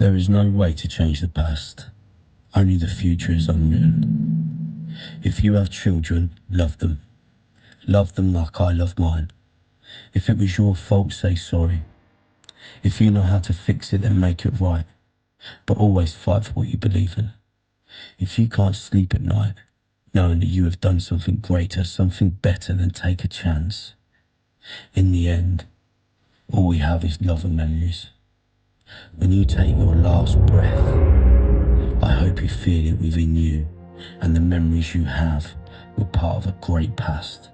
There is no way to change the past. Only the future is unwritten. If you have children, love them. Love them like I love mine. If it was your fault, say sorry. If you know how to fix it, then make it right. But always fight for what you believe in. If you can't sleep at night, knowing that you have done something greater, something better, then take a chance. In the end, all we have is love and memories. When you take your last breath, I hope you feel it within you, and the memories you have were part of a great past.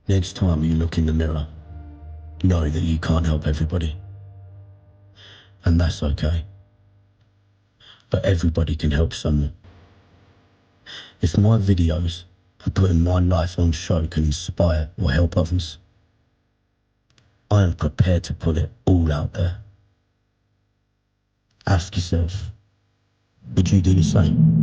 Next time you look in the mirror, know that you can't help everybody. And that's okay. But everybody can help someone. If my videos and putting my life on show can inspire or help others, I am prepared to put it all out there. Ask yourself, would you do the same?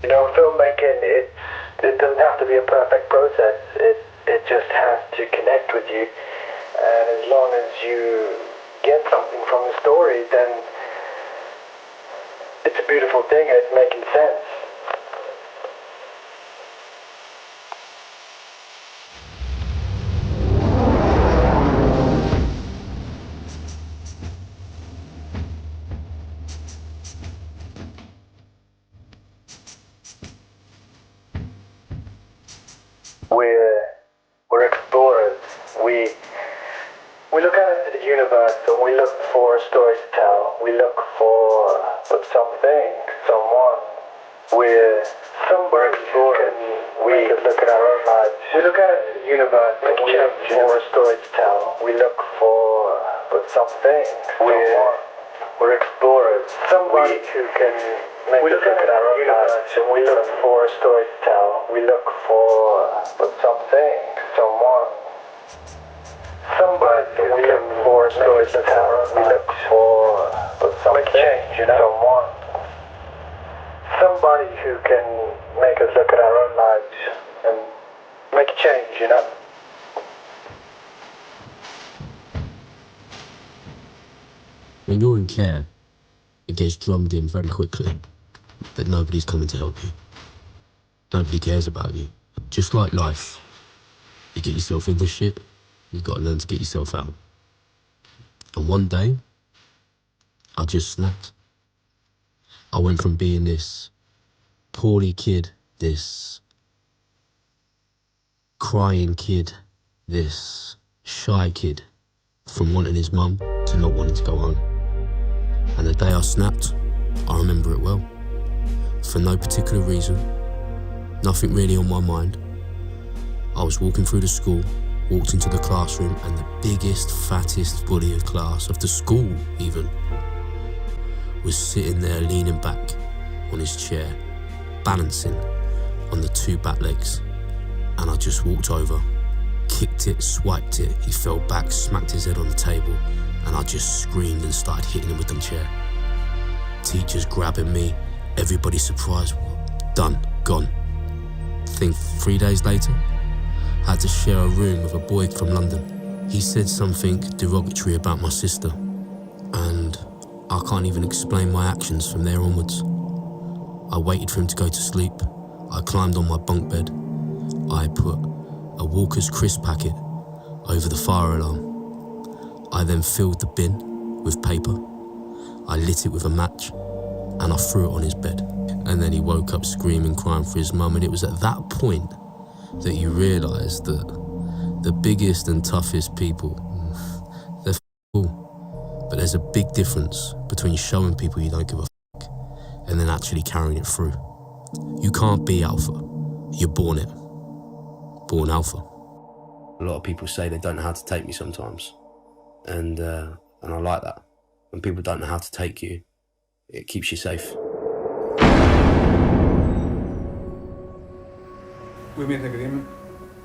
You know, filmmaking, it doesn't have to be a perfect process. It just has to connect with you. And as long as you get something from the story, then it's a beautiful thing and it's making sense. We're explorers. We look at the universe and we look for stories to tell. We look for something, someone. We're explorers. We look at our own lives. We look at the universe and we look for stories to tell. We look for something, someone. We're explorers. Somebody who can make us look at our own lives and we look for stories to tell. We look for something, someone. Somebody who can look for stories to tell. We look for something, someone. Somebody who can make us look at our own lives and make a change, you know? When you're in care, it gets drummed in very quickly that nobody's coming to help you. Nobody cares about you. Just like life, you get yourself into shit, you've got to learn to get yourself out. And one day, I just snapped. I went from being this poorly kid, this crying kid, this shy kid, from wanting his mum to not wanting to go home. And the day I snapped, I remember it well. For no particular reason, nothing really on my mind. I was walking through the school walked into the classroom, and the biggest, fattest bully of class, of the school even, was sitting there leaning back on his chair, balancing on the 2 back legs. And I just walked over, kicked it, swiped it. He fell back, smacked his head on the table, and I just screamed and started hitting him with the chair. Teachers grabbing me, everybody surprised. Done, gone. Think 3 days later, I had to share a room with a boy from London. He said something derogatory about my sister, and I can't even explain my actions from there onwards. I waited for him to go to sleep. I climbed on my bunk bed. I put a Walker's crisp packet over the fire alarm. I then filled the bin with paper. I lit it with a match, and I threw it on his bed. And then he woke up screaming, crying for his mum, and it was at that point that you realise that the biggest and toughest people, they're cool. But there's a big difference between showing people you don't give a and then actually carrying it through. You can't be alpha. You're born it. Born alpha. A lot of people say they don't know how to take me sometimes. And I like that. When people don't know how to take you, it keeps you safe. We made an agreement.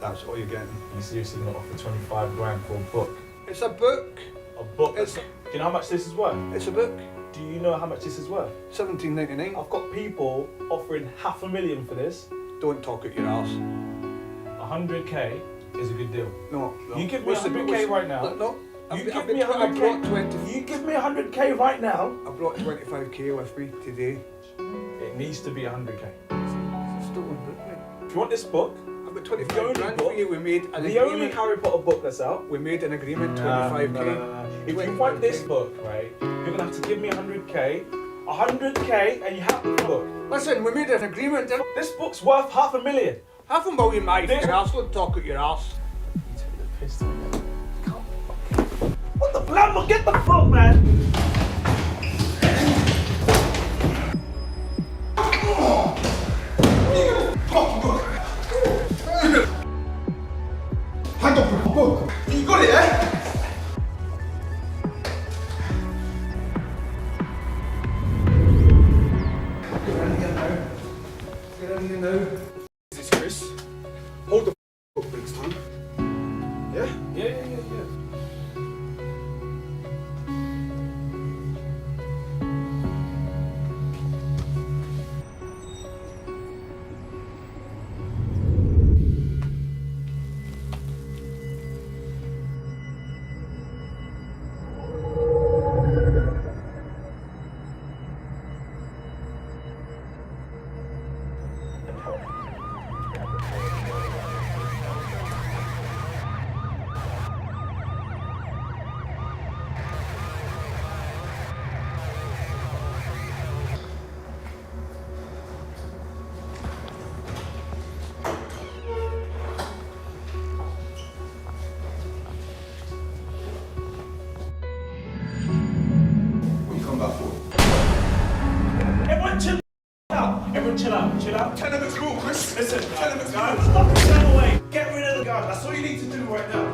That's all you're getting. You seriously not offer 25 grand for a book? It's a book. A book? Do you know how much this is worth? It's a book. Do you know how much this is worth? $17.99. I've got people offering $500,000 for this. Don't talk at your arse. 100k is a good deal. No. You give me 100k right now. No. You give me 100k. You give me 100k right now. I brought 25k with me today. It needs to be 100k. It's a stolen book, mate. If you want this book, I've got 25 grand for you. We made an agreement. The only Harry Potter book that's out. We made an agreement, 25k. No. If you want this book, right, you're gonna have to give me 100k. 100k, and you have the book. Listen, we made an agreement. This book's worth $500,000. $500,000, my fucking arse. Don't talk at your arse. You take the piss, don't you? What the Lambo? Get the book, man! Hand off the book. You got it, eh? Get in here now. This is Chris. Hold the book next time. Yeah? Yeah. Chill out. Tell him it's cool, Chris. Listen, Tell him it's cool. stop the gun away. Get rid of the gun. That's all you need to do right now.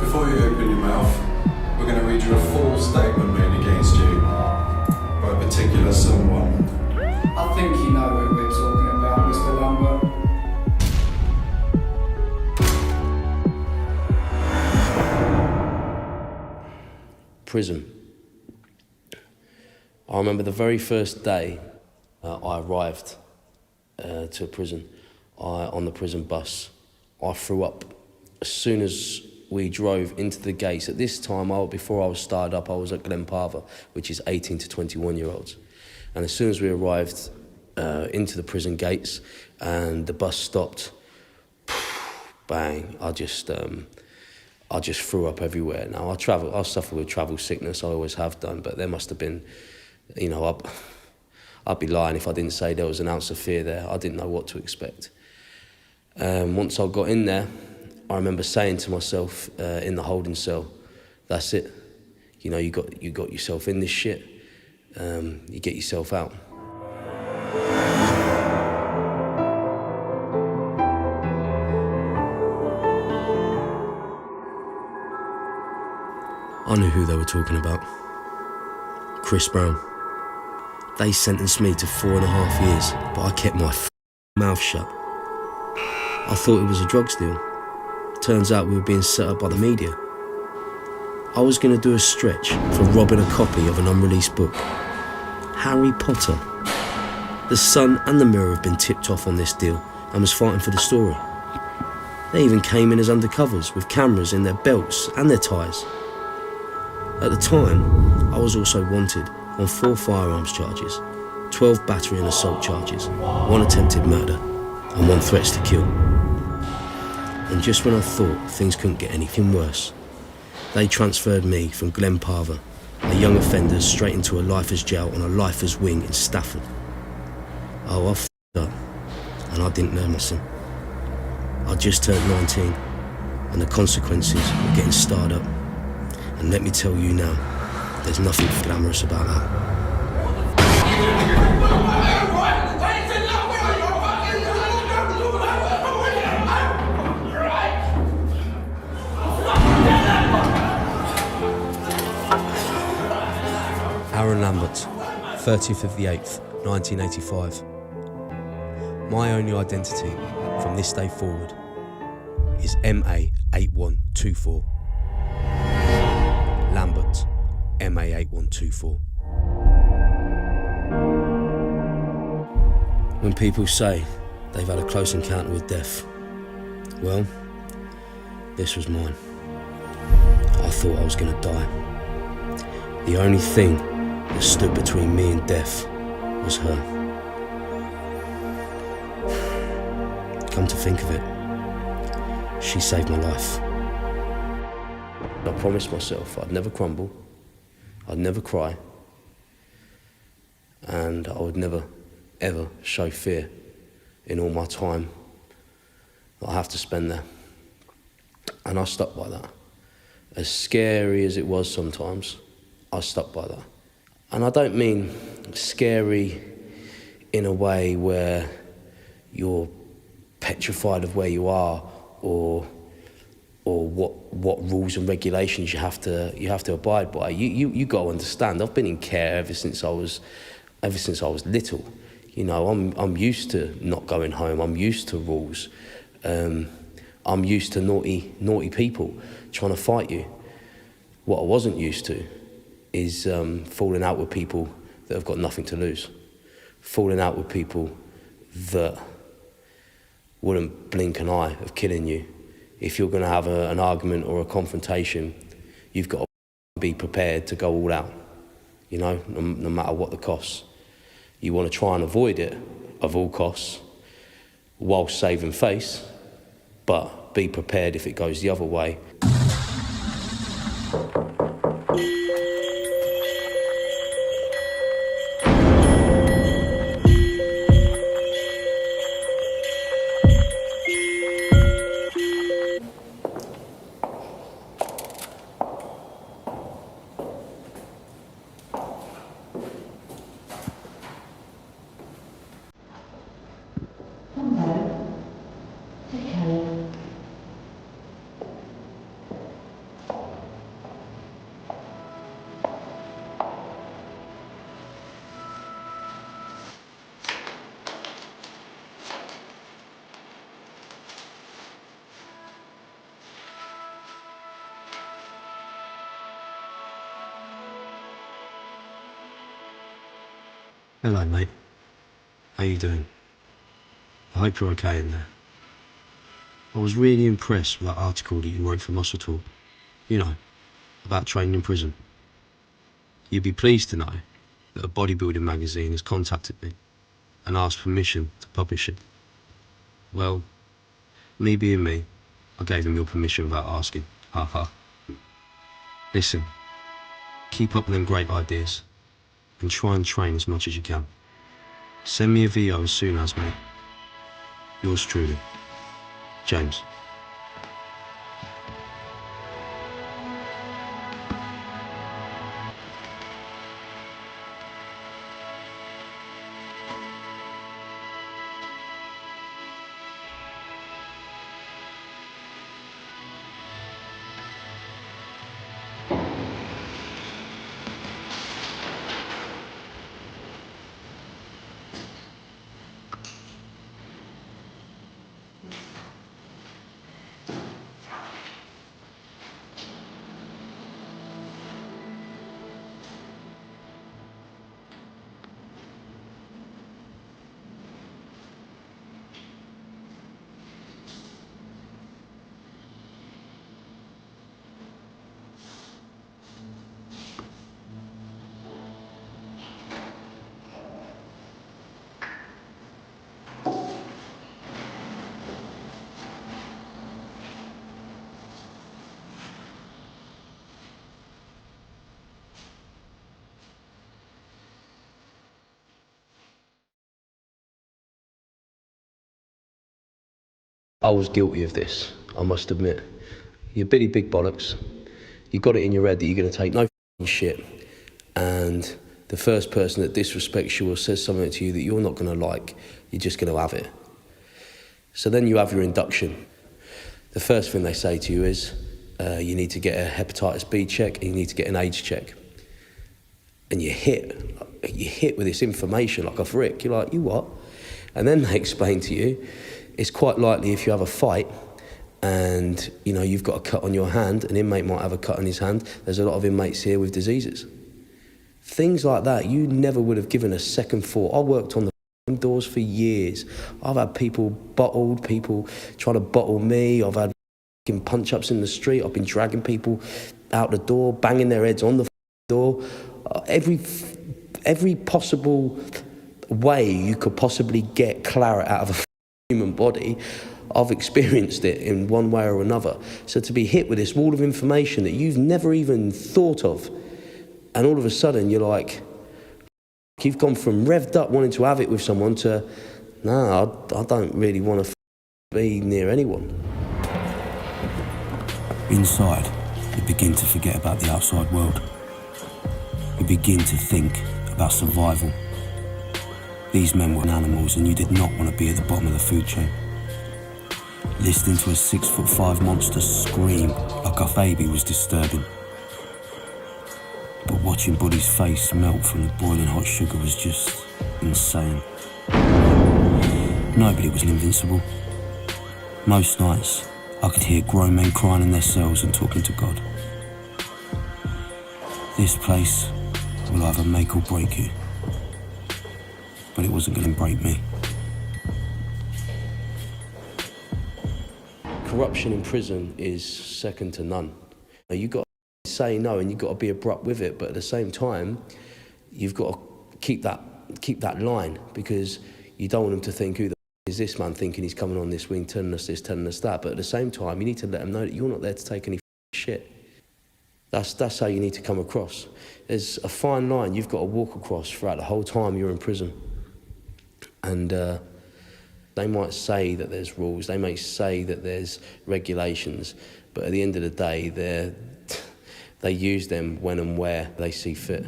Before you open your mouth, we're going to read you a full statement made against you by a particular someone. I think you know who we're talking about, Mr. Lambert. Prison. I remember the very first day I arrived to a prison, on the prison bus. I threw up as soon as we drove into the gates. At this time, before I was started up, I was at Glenparva, which is 18 to 21-year-olds. And as soon as we arrived into the prison gates and the bus stopped, bang, I just threw up everywhere. Now, I suffer with travel sickness, I always have done, but there must have been, I'd be lying if I didn't say there was an ounce of fear there. I didn't know what to expect. Once I got in there, I remember saying to myself in the holding cell, that's it. You know, you got yourself in this shit, you get yourself out. I knew who they were talking about. Chris Brown. They sentenced me to 4.5 years, but I kept my mouth shut. I thought it was a drugs deal. Turns out we were being set up by the media. I was going to do a stretch for robbing a copy of an unreleased book. Harry Potter. The Sun and the Mirror have been tipped off on this deal and was fighting for the story. They even came in as undercovers with cameras in their belts and their ties. At the time, I was also wanted on 4 firearms charges, 12 battery and assault charges, 1 attempted murder, and 1 threats to kill. And just when I thought things couldn't get anything worse, they transferred me from Glen Parva, a young offender, straight into a lifer's jail on a lifer's wing in Stafford. Oh, I f***ed up, and I didn't know my sin. I just turned 19, and the consequences were getting starred up. And let me tell you now, there's nothing glamorous about that. Aaron Lambert, 30th of the 8th, 1985. My only identity from this day forward is MA8124. Lambert, MA8124. When people say they've had a close encounter with death, well, this was mine. I thought I was going to die. The only thing that stood between me and death was her. Come to think of it, she saved my life. I promised myself I'd never crumble, I'd never cry, and I would never, ever show fear in all my time that I have to spend there. And I stuck by that. As scary as it was sometimes, I stuck by that. And I don't mean scary in a way where you're petrified of where you are or what rules and regulations you have to abide by. You got to understand. I've been in care ever since I was little. You know, I'm used to not going home. I'm used to rules. I'm used to naughty people trying to fight you. What I wasn't used to is falling out with people that have got nothing to lose. Falling out with people that wouldn't blink an eye of killing you. If you're going to have an argument or a confrontation, you've got to be prepared to go all out, you know, no matter what the costs. You want to try and avoid it of all costs while saving face, but be prepared if it goes the other way. Hello, mate. How you doing? I hope you're okay in there. I was really impressed with that article that you wrote for Muscle Talk. You know, about training in prison. You'd be pleased to know that a bodybuilding magazine has contacted me and asked permission to publish it. Well, me being me, I gave them your permission without asking. Ha ha. Listen, keep up with them great ideas and try and train as much as you can. Send me a VO as soon as, mate. Yours truly, James. I was guilty of this, I must admit. You're bitty big bollocks. You got it in your head that you're going to take no shit, and the first person that disrespects you or says something to you that you're not going to like, you're just going to have it. So then you have your induction. The first thing they say to you is, you need to get a hepatitis B check and you need to get an AIDS check. And you're hit with this information like a frick. You're like, you what? And then they explain to you, it's quite likely if you have a fight and you've got a cut on your hand, an inmate might have a cut on his hand, there's a lot of inmates here with diseases. Things like that, you never would have given a second thought. I worked on the doors for years. I've had people trying to bottle me. I've had punch-ups in the street. I've been dragging people out the door, banging their heads on the door. Every possible way you could possibly get claret out of a human body, I've experienced it in one way or another. So to be hit with this wall of information that you've never even thought of, and all of a sudden you're like, you've gone from revved up wanting to have it with someone to, no, I don't really want to be near anyone. Inside, you begin to forget about the outside world. You begin to think about survival. These men were animals and you did not want to be at the bottom of the food chain. Listening to a 6'5" monster scream like a baby was disturbing. But watching Buddy's face melt from the boiling hot sugar was just insane. Nobody was invincible. Most nights, I could hear grown men crying in their cells and talking to God. This place will either make or break you. But it wasn't going to break me. Corruption in prison is second to none. You've got to say no and you've got to be abrupt with it, but at the same time, you've got to keep that line, because you don't want them to think, who the is this man thinking he's coming on this wing, telling us this, telling us that. But at the same time, you need to let them know that you're not there to take any shit. That's how you need to come across. There's a fine line you've got to walk across throughout the whole time you're in prison. And they might say that there's rules, they may say that there's regulations, but at the end of the day, they use them when and where they see fit.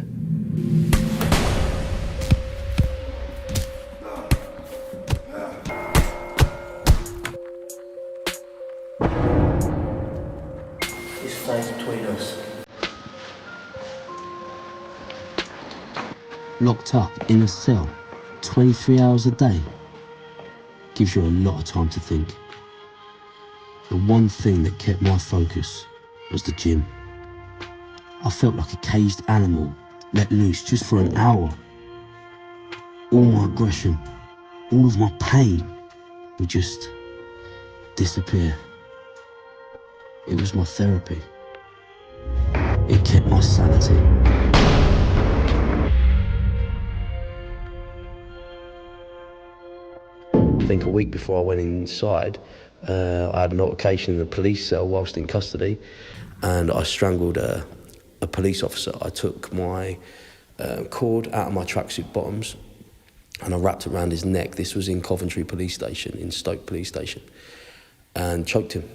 This stays between us. Locked up in a cell 23 hours a day gives you a lot of time to think. The one thing that kept my focus was the gym. I felt like a caged animal let loose just for an hour. All my aggression, all of my pain would just disappear. It was my therapy. It kept my sanity. I think a week before I went inside, I had an altercation in the police cell whilst in custody, and I strangled a police officer. I took my cord out of my tracksuit bottoms and I wrapped it around his neck. This was in Coventry Police Station, in Stoke Police Station, and choked him.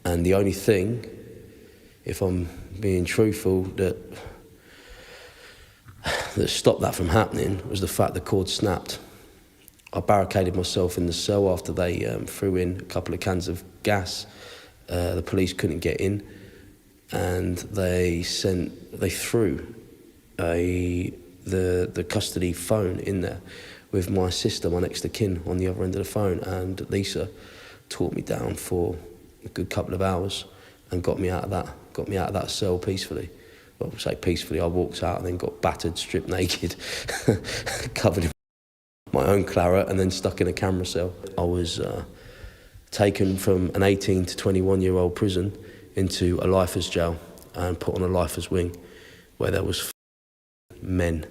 And the only thing, if I'm being truthful, that stopped that from happening was the fact the cord snapped. I barricaded myself in the cell after they threw in a couple of cans of gas. The police couldn't get in, and they threw the custody phone in there with my sister, my next of kin, on the other end of the phone, and Lisa talked me down for a good couple of hours and got me out of that cell peacefully. Well, say peacefully, I walked out and then got battered, stripped naked, covered in my own claret, and then stuck in a camera cell. I was taken from an 18 to 21-year-old prison into a lifers jail and put on a lifers wing where there was men.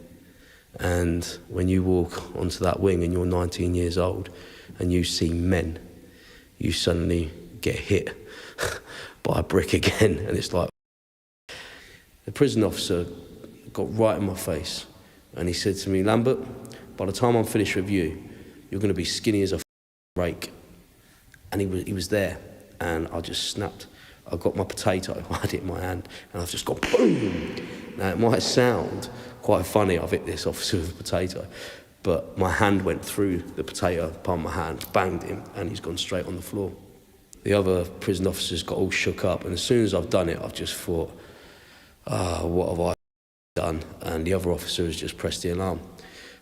And when you walk onto that wing and you're 19 years old and you see men, you suddenly get hit by a brick again, and it's like... The prison officer got right in my face and he said to me, "Lambert, by the time I'm finished with you, you're going to be skinny as a rake." and he was there, and I just snapped. I got my potato, I had it in my hand, and I've just got boom. Now, it might sound quite funny, I've hit this officer with a potato, but my hand went through the potato, palm of my hand, banged him, and he's gone straight on the floor. The other prison officers got all shook up, and as soon as I've done it, I've just thought, what have I done? And the other officer has just pressed the alarm.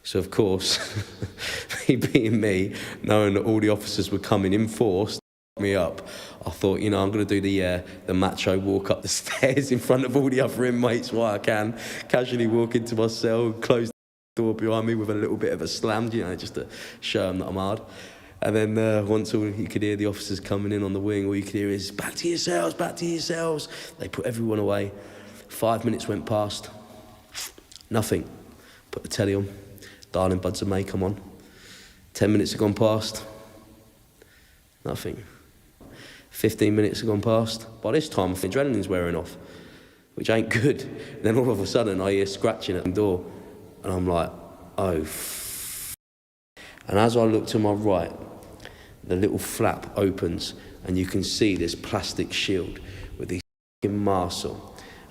So, of course, me being me, knowing that all the officers were coming in force, me up, I thought, I'm going to do the macho walk up the stairs in front of all the other inmates while I can, casually walk into my cell, close the door behind me with a little bit of a slam, just to show them that I'm hard. And then once you could hear the officers coming in on the wing, all you could hear is, back to your cells, back to your cells. They put everyone away. 5 minutes went past, nothing. Put the telly on, Darling Buds of May come on. 10 minutes had gone past, nothing. 15 minutes had gone past. By this time, my adrenaline's wearing off, which ain't good. And then all of a sudden, I hear scratching at the door, and I'm like, oh, And as I look to my right, the little flap opens, and you can see this plastic shield with these masks on,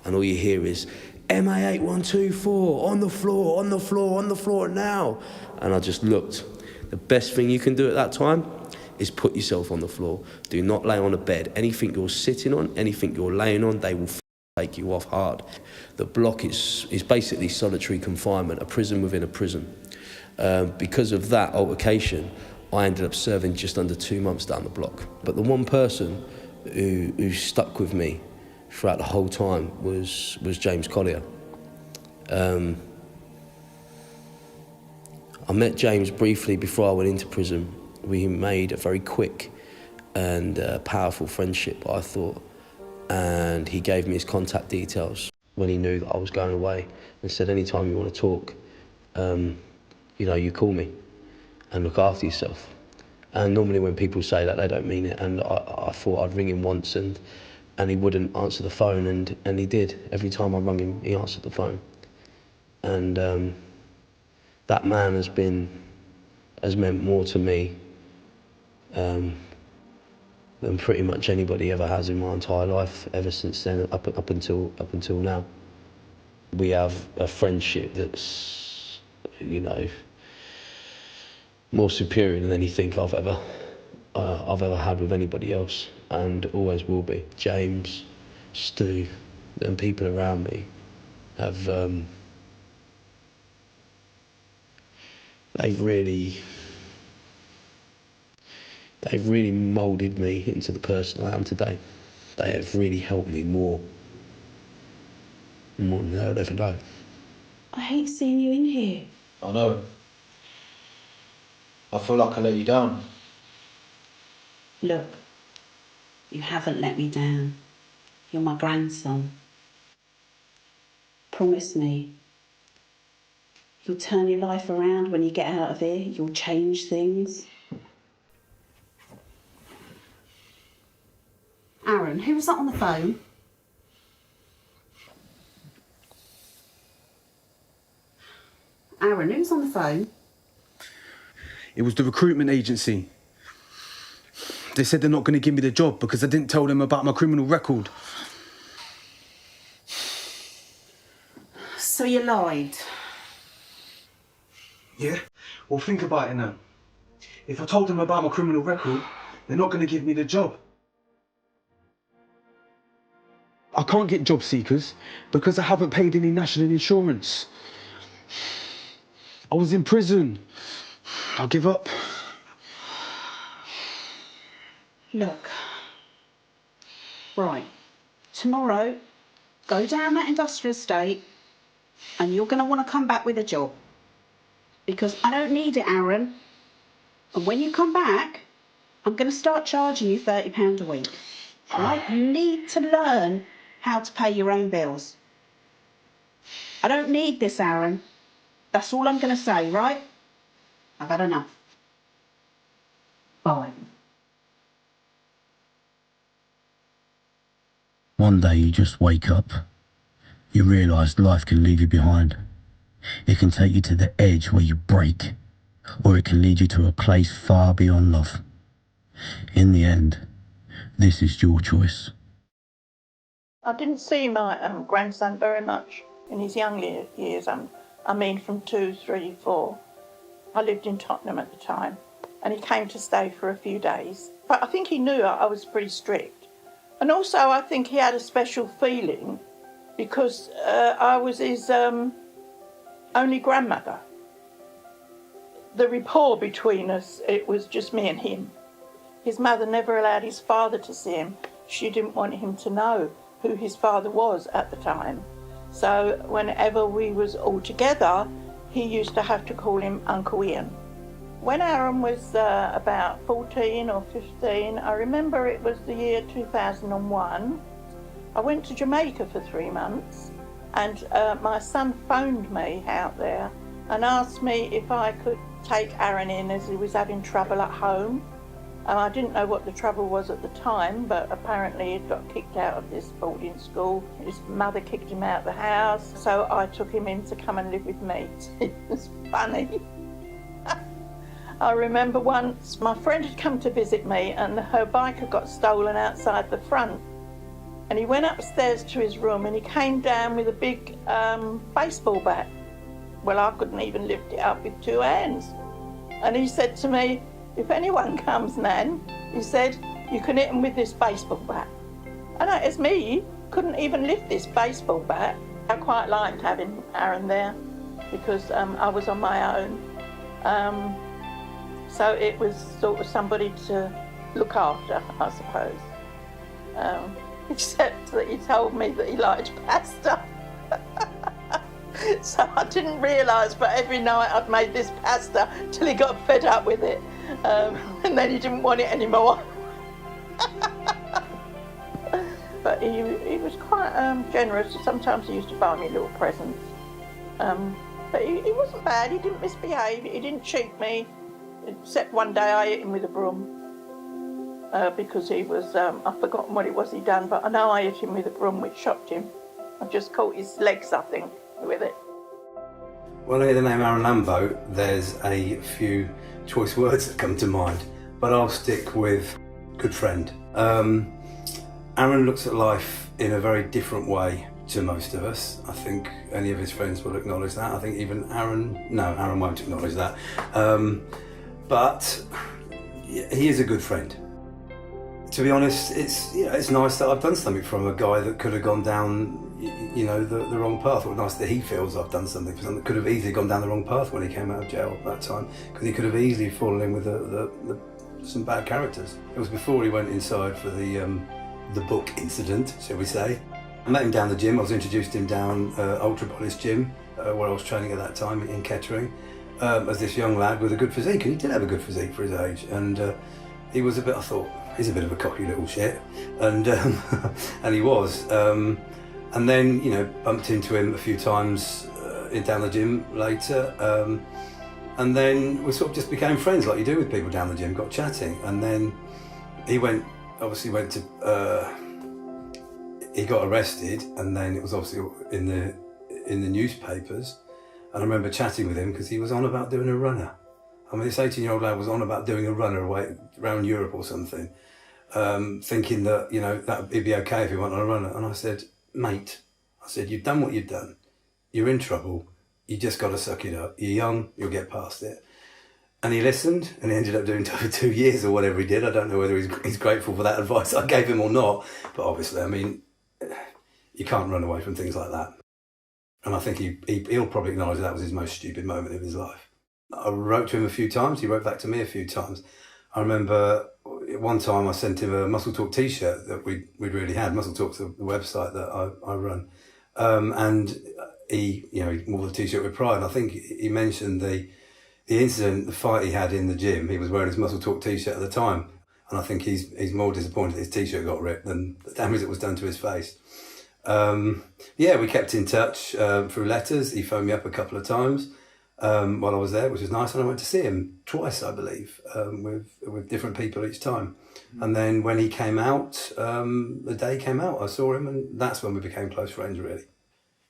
and all you hear is, MA8124, on the floor, on the floor, on the floor now. And I just looked. The best thing you can do at that time is put yourself on the floor. Do not lay on a bed. Anything you're sitting on, anything you're laying on, they will take you off hard. The block is basically solitary confinement, a prison within a prison. Because of that altercation, I ended up serving just under 2 months down the block. But the one person who stuck with me throughout the whole time was James Collier. I met James briefly before I went into prison. We made a very quick and powerful friendship, I thought, and he gave me his contact details when he knew that I was going away, and said, anytime you want to talk, you call me and look after yourself. And normally when people say that, they don't mean it, and I thought I'd ring him once and he wouldn't answer the phone, and he did. Every time I rung him, he answered the phone. And that man has meant more to me than pretty much anybody ever has in my entire life, ever since then, up until now. We have a friendship that's, more superior than anything I've ever had with anybody else, and always will be. James, Stu, and people around me have they've really moulded me into the person I am today. They have really helped me more than I'd ever know. I hate seeing you in here. I know. I feel like I let you down. Look, you haven't let me down. You're my grandson. Promise me you'll turn your life around when you get out of here. You'll change things. Aaron, who was that on the phone? Aaron, who's on the phone? It was the recruitment agency. They said they're not going to give me the job because I didn't tell them about my criminal record. So you lied? Yeah? Well, think about it now. If I told them about my criminal record, they're not going to give me the job. I can't get job seekers because I haven't paid any national insurance. I was in prison. I'll give up. Look. Right. Tomorrow, go down that industrial estate and you're going to want to come back with a job. Because I don't need it, Aaron. And when you come back, I'm going to start charging you £30 a week. Right? You need to learn how to pay your own bills. I don't need this, Aaron. That's all I'm going to say, right? I've had enough. Bye. One day you just wake up. You realise life can leave you behind. It can take you to the edge where you break, or it can lead you to a place far beyond love. In the end, this is your choice. I didn't see my grandson very much in his young years. I mean from 2, 3, 4. I lived in Tottenham at the time, and he came to stay for a few days. But I think he knew I was pretty strict. And also I think he had a special feeling because I was his only grandmother. The rapport between us, it was just me and him. His mother never allowed his father to see him. She didn't want him to know who his father was at the time. So whenever we was all together, he used to have to call him Uncle Ian. When Aarron was about 14 or 15, I remember it was the year 2001, I went to Jamaica for 3 months, and my son phoned me out there and asked me if I could take Aarron in as he was having trouble at home. I didn't know what the trouble was at the time, but apparently he'd got kicked out of this boarding school. His mother kicked him out of the house, so I took him in to come and live with me. It was funny. I remember once my friend had come to visit me and her bike had got stolen outside the front. And he went upstairs to his room and he came down with a big baseball bat. Well, I couldn't even lift it up with 2 hands. And he said to me, "If anyone comes, Nan," he said, "you can hit them with this baseball bat." And as me, couldn't even lift this baseball bat. I quite liked having Aarron there because I was on my own. So it was sort of somebody to look after, I suppose. Except that he told me that he liked pasta. So I didn't realise, but every night I'd made this pasta till he got fed up with it. And then he didn't want it anymore. But he was quite generous. Sometimes he used to buy me little presents. But he wasn't bad. He didn't misbehave. He didn't cheat me. Except one day I hit him with a broom. Because he was, I've forgotten what it was he'd done, but I know I hit him with a broom which shocked him. I just caught his legs, I think, with it. When I hear the name Aarron Lambo, there's a few choice words that come to mind, but I'll stick with good friend. Aarron looks at life in a very different way to most of us. I think any of his friends will acknowledge that. I think even Aarron won't acknowledge that. But he is a good friend. To be honest, it's nice that I've done something from a guy that could have gone down, the wrong path. Or nice that he feels I've done something for someone that could have easily gone down the wrong path when he came out of jail at that time, because he could have easily fallen in with some bad characters. It was before he went inside for the book incident, shall we say. I met him down the gym. I was introduced to him down Ultra Body's gym, where I was training at that time in Kettering, as this young lad with a good physique, and he did have a good physique for his age. And he was I thought, he's a bit of a cocky little shit, and and he was. And then, bumped into him a few times down the gym later, and then we sort of just became friends, like you do with people down the gym. Got chatting, and then he he got arrested, and then it was obviously in the newspapers. And I remember chatting with him because he was on about doing a runner. I mean, this 18-year-old lad was on about doing a runner away around Europe or something, thinking that, that it'd be okay if he went on a runner. And I said, "Mate," I said, "you've done what you've done. You're in trouble. You just got to suck it up. You're young, you'll get past it." And he listened, and he ended up doing it for 2 years or whatever he did. I don't know whether he's grateful for that advice I gave him or not. But obviously, I mean, you can't run away from things like that. And I think he'll probably acknowledge that was his most stupid moment of his life. I wrote to him a few times. He wrote back to me a few times. I remember one time I sent him a Muscle Talk t-shirt that we'd really had. Muscle Talk's the website that I run. And he wore the t-shirt with pride. And I think he mentioned the incident, the fight he had in the gym. He was wearing his Muscle Talk t-shirt at the time. And I think he's more disappointed his t-shirt got ripped than the damage that was done to his face. We kept in touch through letters. He phoned me up a couple of times while I was there, which was nice. And I went to see him twice, I believe, with different people each time. And then when he came out, the day he came out, I saw him, and that's when we became close friends, really.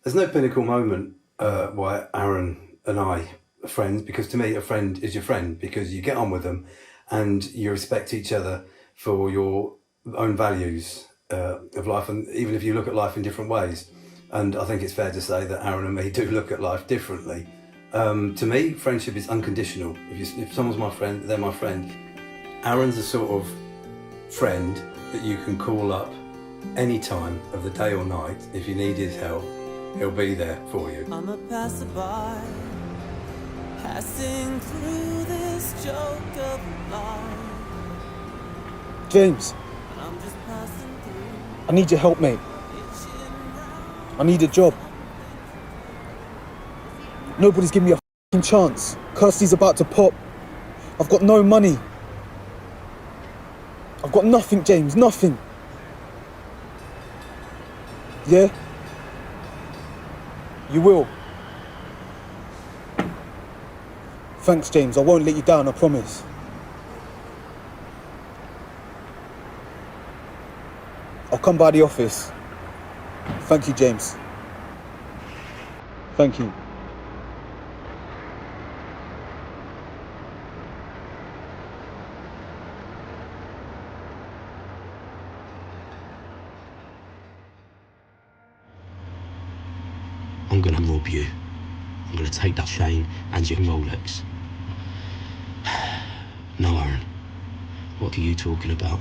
There's no pinnacle moment why Aarron and I are friends, because to me, a friend is your friend, because you get on with them and you respect each other for your own values of life, and even if you look at life in different ways. And I think it's fair to say that Aarron and me do look at life differently. To me, friendship is unconditional. If someone's my friend, they're my friend. Aarron's the sort of friend that you can call up any time of the day or night. If you need his help, he'll be there for you. I'm a passerby, passing through this joke of life. James, I need your help, mate. I need a job. Nobody's giving me a f***ing chance. Kirsty's about to pop. I've got no money. I've got nothing, James, nothing. Yeah? You will. Thanks, James. I won't let you down, I promise. I'll come by the office. Thank you, James. Thank you. I'm gonna rob you. I'm gonna take that chain and your Rolex. No, Aarron. What are you talking about?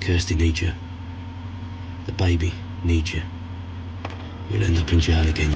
Kirsty needs you. The baby needs you. We'll end up in jail again.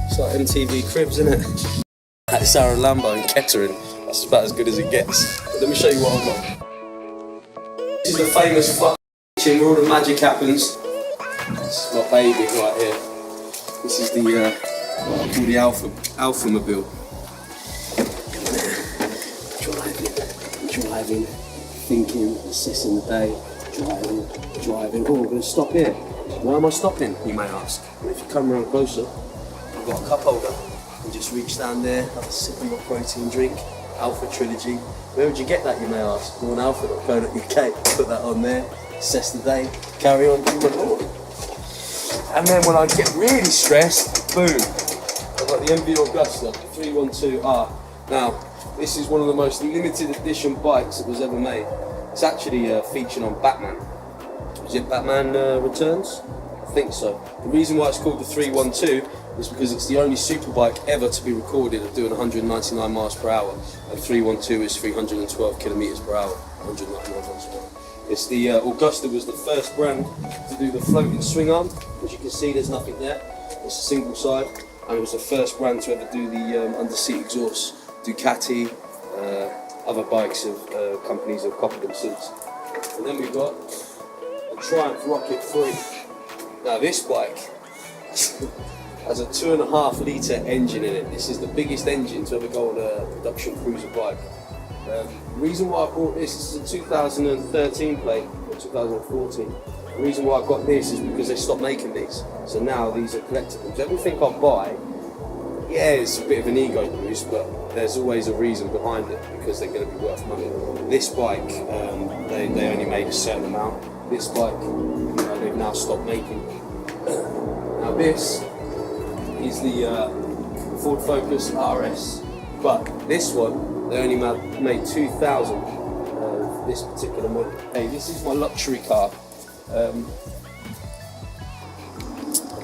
It's like MTV Cribs, isn't it? That's Aaron Lambo and Kettering. That's about as good as it gets. But let me show you what I've got. This is the famous kitchen where all the magic happens. This is my baby right here. This is the what I call the Alpha-mobile. Driving, thinking, assessing the day, driving. Oh, I'm going to stop here. Why am I stopping, you may ask? Well, if you come around closer, I've got a cup holder. I can just reach down there, have a sip of my protein drink, Alpha Trilogy. Where would you get that, you may ask? Go on alpha.co.uk, put that on there, assess the day, carry on, do my Lord. And then when I get really stressed, boom, I've got the MV Augusta 312R. Now, this is one of the most limited edition bikes that was ever made. It's actually featured on Batman. Is it Batman Returns? I think so. The reason why it's called the 312 is because it's the only superbike ever to be recorded of doing 199 miles per hour. And 312 is 312 kilometers per hour, 199 miles per hour. It's the Augusta was the first brand to do the floating swing arm. As you can see, there's nothing there. It's a single side, and it was the first brand to ever do the under-seat exhaust. Ducati, other bikes of companies have copied them since. And then we've got a Triumph Rocket 3. Now this bike has a 2.5 litre engine in it. This is the biggest engine to ever go on a production cruiser bike. The reason why I bought this is a 2013 plate, or 2014. The reason why I got this is because they stopped making these. So now these are collectibles. Everything I buy, yeah, it's a bit of an ego boost, but there's always a reason behind it because they're going to be worth money. This bike, they only made a certain amount. This bike, they've now stopped making. Now this is the Ford Focus RS, but this one, they only made 2,000 of this particular model. Hey, this is my luxury car. I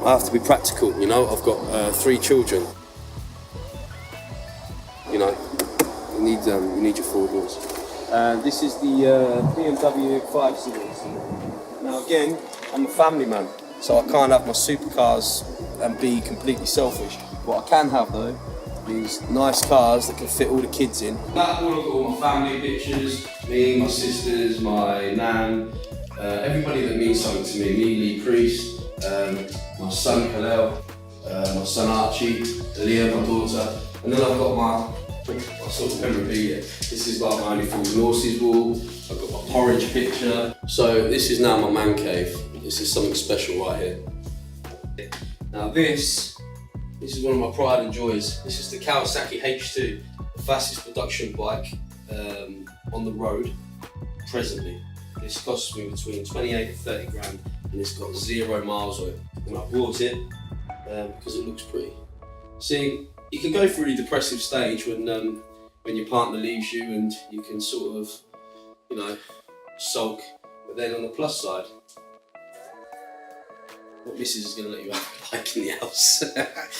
have to be practical, you know. I've got 3 children. You know, you need your 4 doors. This is the BMW 5 Series. Now again, I'm a family man, so I can't have my supercars and be completely selfish. What I can have though is nice cars that can fit all the kids in. That all of all my family pictures, me, my sisters, my nan, Everybody that means something to me, Lee Priest, my son Kalel, my son Archie, Leah, my daughter, and then I've got my sort of memorabilia. This is like my Only Fools and Horses wall, I've got my porridge picture. So this is now my man cave. This is something special right here. Now this is one of my pride and joys. This is the Kawasaki H2, the fastest production bike on the road presently. This costs me between 28 and 30 grand, and it's got 0 miles on it. And I bought it because it looks pretty. See, you can go through a depressive stage when your partner leaves you and you can sort of, you know, sulk. But then on the plus side, what missus is going to let you have a bike in the house.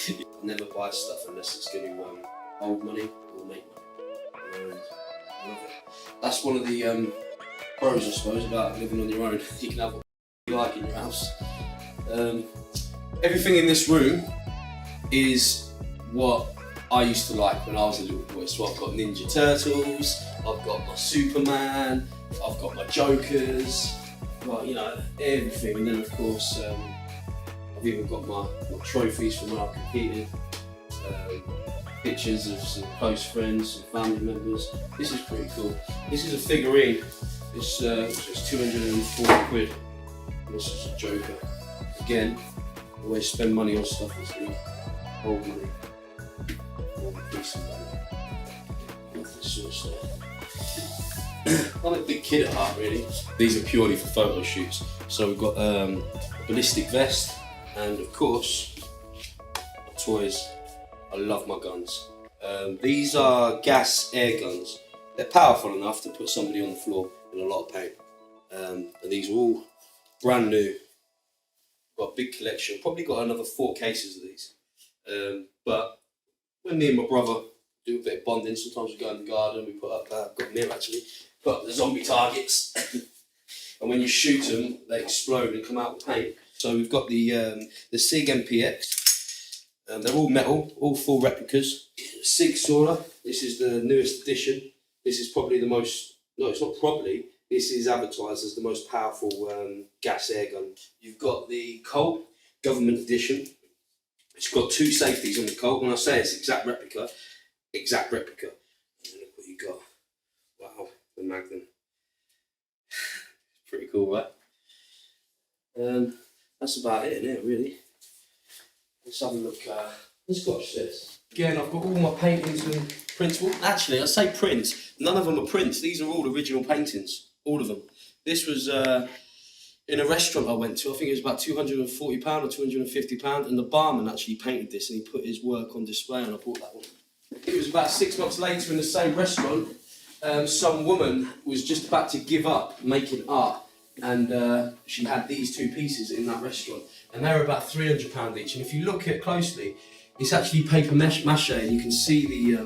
You never buy stuff unless it's going to hold money or make money. That's one of the pros, I suppose, about living on your own. You can have what you like in your house. Everything in this room is what I used to like when I was a little boy. So I've got Ninja Turtles, I've got my Superman, I've got my Jokers, well, you know, everything. And then of course, I've even got my trophies from when I competed, pictures of some close friends, some family members. This is pretty cool. This is a figurine. It's 240 quid. This is a Joker. Again, always spend money on stuff that's going to hold money. Or decent money. This sort of stuff. I'm a big kid at heart, really. These are purely for photo shoots. So we've got a ballistic vest, and of course, toys. I love my guns. These are gas air guns. They're powerful enough to put somebody on the floor in a lot of pain. And these are all brand new. Got a big collection. Probably got another 4 cases of these. But when me and my brother do a bit of bonding, sometimes we go in the garden, we put up, got them here actually, put up the zombie targets. And when you shoot them, they explode and come out with paint. So we've got the SIG MPX. They're all metal, all full replicas. SIG Sora, this is the newest edition. This is probably the most, no, it's not probably, this is advertised as the most powerful gas air gun. You've got the Colt Government Edition. It's got 2 safeties on the Colt. When I say it's exact replica. And then look what you got. Wow, the Magnum. Pretty cool, right? That's about it, isn't it, really? Let's have a look. Let's watch this. Again, I've got all my paintings and prints. Well, actually, I say prints. None of them are prints. These are all original paintings. All of them. This was in a restaurant I went to. I think it was about £240 or £250, and the barman actually painted this, and he put his work on display, and I bought that one. It was about 6 months later in the same restaurant. Some woman was just about to give up making art, and she had these 2 pieces in that restaurant, and they were about £300 each. And if you look at it closely, it's actually paper mache, and you can see the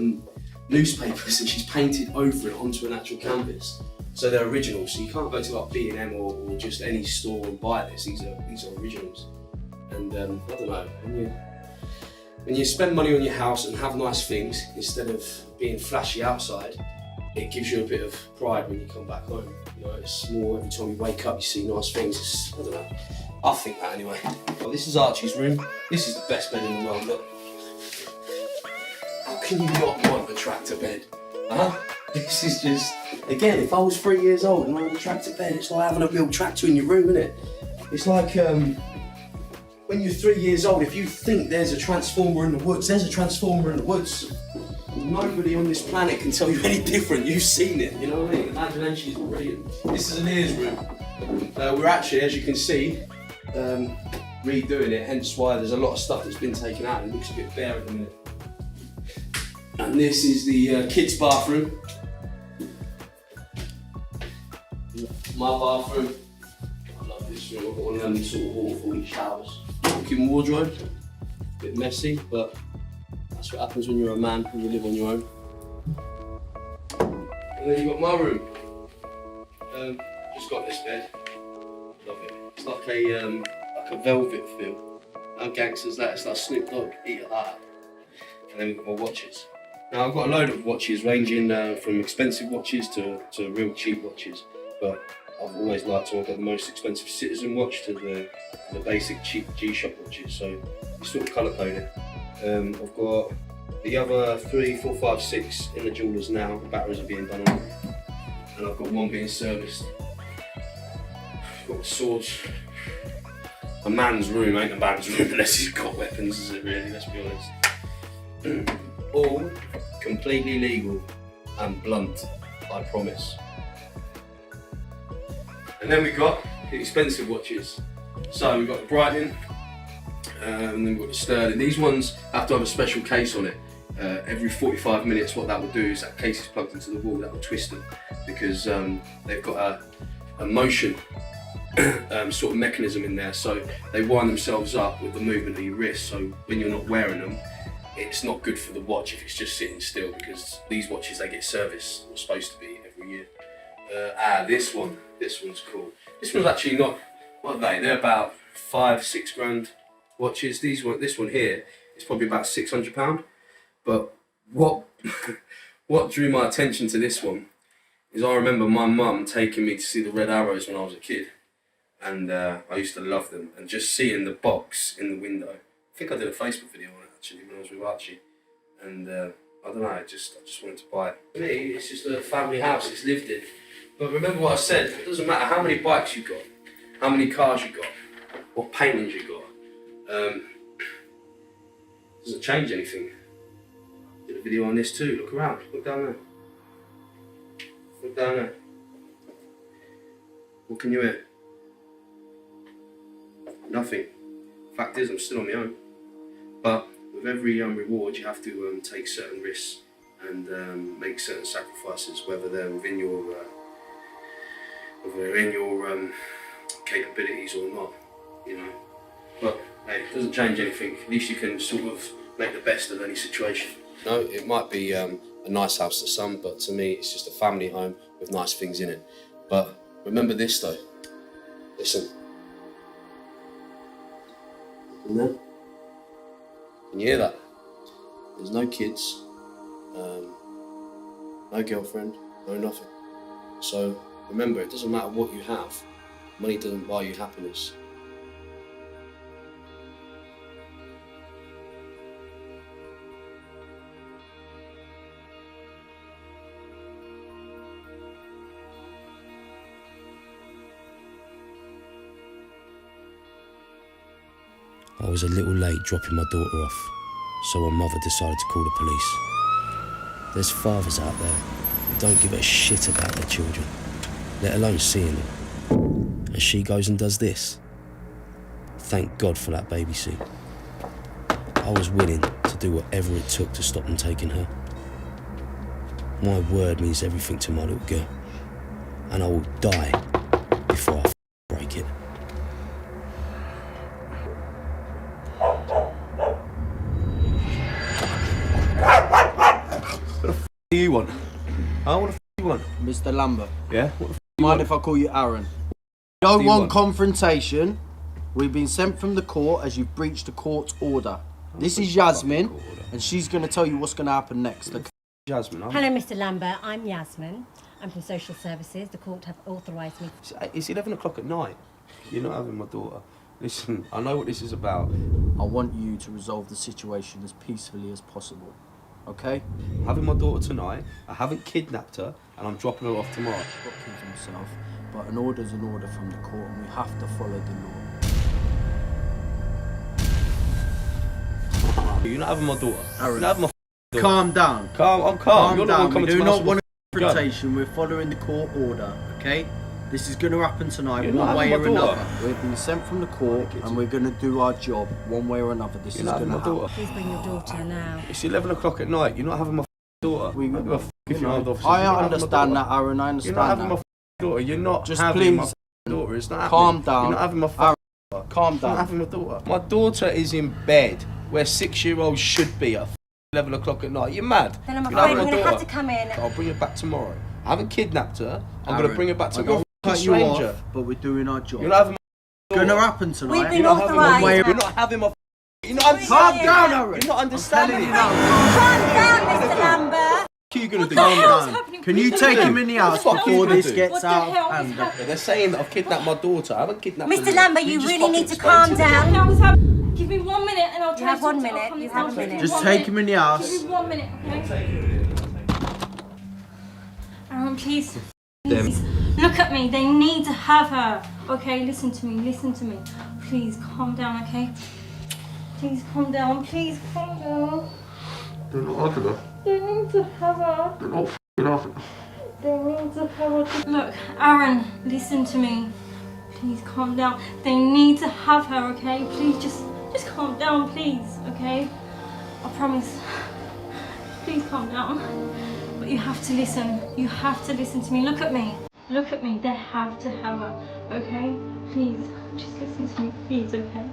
newspapers, and she's painted over it onto an actual canvas. So they're originals. So you can't go to like B&M or just any store and buy this. These are originals. And I don't know. When you spend money on your house and have nice things instead of being flashy outside, it gives you a bit of pride when you come back home. You know, it's more every time you wake up, you see nice things. I don't know. I think that anyway. Well, this is Archie's room. This is the best bed in the world. Look. How can you not want a tractor bed? Huh? This is just, again, if I was 3 years old and I had a tractor bed, it's like having a real tractor in your room, isn't it? It's like when you're 3 years old, if you think there's a transformer in the woods, there's a transformer in the woods. Nobody on this planet can tell you any different. You've seen it, you know what I mean? Imagination is brilliant. This is Leah's room. We're actually, as you can see, redoing it, hence why there's a lot of stuff that's been taken out and it looks a bit bare at the minute. And this is the kids' bathroom. My bathroom. I love this room. I've got one of them sort of waterfall showers. Walk-in wardrobe. A bit messy, but that's what happens when you're a man and you live on your own. And then you've got my room. Just got this bed. Love it. It's like a velvet feel. How gangster's that? It's like Snoop Dogg, Eat a Heart. And then we've got my watches. Now I've got a load of watches ranging from expensive watches to real cheap watches. but I've always liked to get the most expensive Citizen watch to the basic cheap G-Shock watches, so you sort of colour code it. I've got the other 3, 4, 5, 6 in the jewellers now, the batteries are being done on them, and I've got one being serviced. I've got the swords. A man's room ain't a man's room unless he's got weapons, is it really? Let's be honest. All completely legal and blunt, I promise. And then we got the expensive watches. So we've got the Breitling, and then we've got the Sterling. These ones have to have a special case on it. Every 45 minutes, what that will do is that case is plugged into the wall, that will twist them, because they've got a motion sort of mechanism in there, so they wind themselves up with the movement of your wrist, so when you're not wearing them, it's not good for the watch if it's just sitting still, because these watches, they get serviced, or supposed to be, every year. This one's cool. This one's actually not, what are they? They're about 5, 6 grand watches. This one here is probably about £600. But what drew my attention to this one is I remember my mum taking me to see the Red Arrows when I was a kid, and I used to love them. And just seeing the box in the window, I think I did a Facebook video on it actually when I was with Archie, and I don't know, I just wanted to buy it. For me, it's just a family house, it's lived in. But remember what I said, it doesn't matter how many bikes you've got, how many cars you've got, what paintings you've got, it doesn't change anything. I did a video on this too, look around, look down there. Look down there. What can you hear? Nothing. Fact is, I'm still on my own. But with every reward, you have to take certain risks and make certain sacrifices, whether they're within your capabilities or not, you know. But hey, it doesn't change anything. At least you can sort of make the best of any situation. No, it might be a nice house to some, but to me, it's just a family home with nice things in it. But remember this though. Listen. And then, can you hear that? There's no kids, no girlfriend, no nothing. So remember, it doesn't matter what you have. Money doesn't buy you happiness. I was a little late dropping my daughter off, so my mother decided to call the police. There's fathers out there who don't give a shit about their children, let alone seeing them. And she goes and does this. Thank God for that baby seat. I was willing to do whatever it took to stop them taking her. My word means everything to my little girl, and I will die before I break it. What do you want? Huh? What the f do you want? Mr. Lambert. Yeah? What the f do you Mind want? if I call you Aarron? Don't you want want? confrontation. We've been sent from the court as you've breached the court's order. This is Yasmin, and she's going to tell you what's going to happen next. Okay? Yasmin, Hello, Mr. Lambert. I'm Yasmin. I'm from Social Services. The court have authorised me. It's 11 o'clock at night. You're not having my daughter. Listen, I know what this is about. I want you to resolve the situation as peacefully as possible. Okay? I'm having my daughter tonight. I haven't kidnapped her, and I'm dropping her off tomorrow. He's got kids himself, but an order's an order from the court, and we have to follow the law. You're not having my daughter. Aaron, you're not having my daughter. Calm down. I'm calm. Calm You're down. not one coming We do to not my want a confrontation. We're following the court order. Okay? This is going to happen tonight, You're one not way having or my daughter. another. We've been sent from the court, and we're going to do our job one way or another. This You're is not going having to my happen. daughter. Please bring your daughter now. It's 11 o'clock at night. You're not having my daughter. We, If you're not officers, I you're not understand having my that, Aaron. I understand You're not having that. my daughter. You're not Just having please, my daughter. It's not calm happening. down. You're not having my Aaron, calm I'm down. not having my daughter. My daughter is in bed where 6-year-olds should be at 11 o'clock at night. You're mad. Then I'm You're afraid not having we're my going to have daughter. to come in. I'll bring her back tomorrow. I haven't kidnapped her. I'm going Aaron, to bring her back I tomorrow. don't cut you Stranger. off, but we're doing our job. You're not having my It's going to happen tonight. We've been You're not having my authorised. You're not having my You're not Calm understanding. down, Aaron. You're not understanding. I'm telling you now. Calm down, Mr. Lambert. are you going to do? Calm down. Can you take him in the house before this gets out of hand? They're saying that I've kidnapped my daughter. I haven't kidnapped her. Mr. Lambert, you really need to calm down. Give me 1 minute and I'll try. You have 1 minute. You have a minute. Just take him in the house. Give me 1 minute, okay? Aaron, please. Please. Look at me. They need to have her. Okay, listen to me. Listen to me. Please calm down, okay? Please calm down. Please calm down. They're not having her. They need to have her. They're not f***ing having her. They need to have her. Look, Aaron, listen to me. Please calm down. They need to have her, okay? Please just calm down, please, okay? I promise. Please calm down. But you have to listen. You have to listen to me. Look at me. Look at me. They have to have her, okay? Please, just listen to me, please, okay?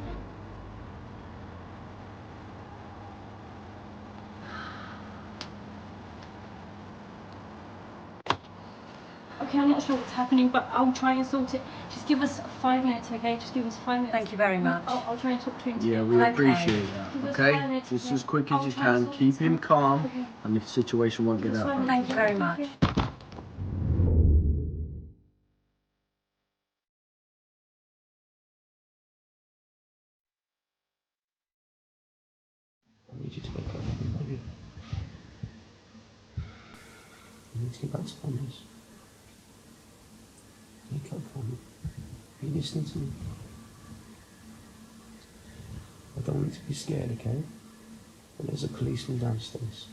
Okay, I'm not sure what's happening, but I'll try and sort it. Just give us 5 minutes, okay? Just give us 5 minutes. Thank you very much. I'll try and talk to him. Yeah, we appreciate that, okay? Just as quick as you can. Keep him calm, and the situation won't get out. Thank you very much. I need you to wake up. You need to get back to Flanders. Wake up for me. Are you listening to me? I don't want you to be scared, okay? But there's a policeman downstairs.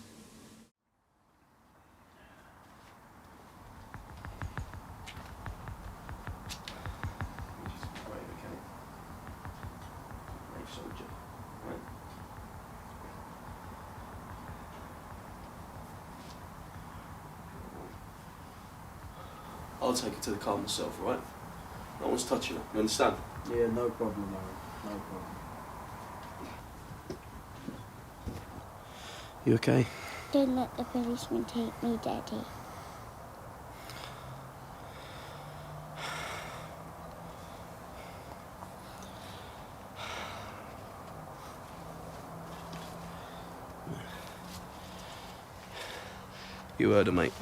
I'll take her to the car myself, right? No one's touching her, you understand? Yeah, no problem, Aaron. No problem. You okay? Don't let the policeman take me, Daddy. You heard her, mate.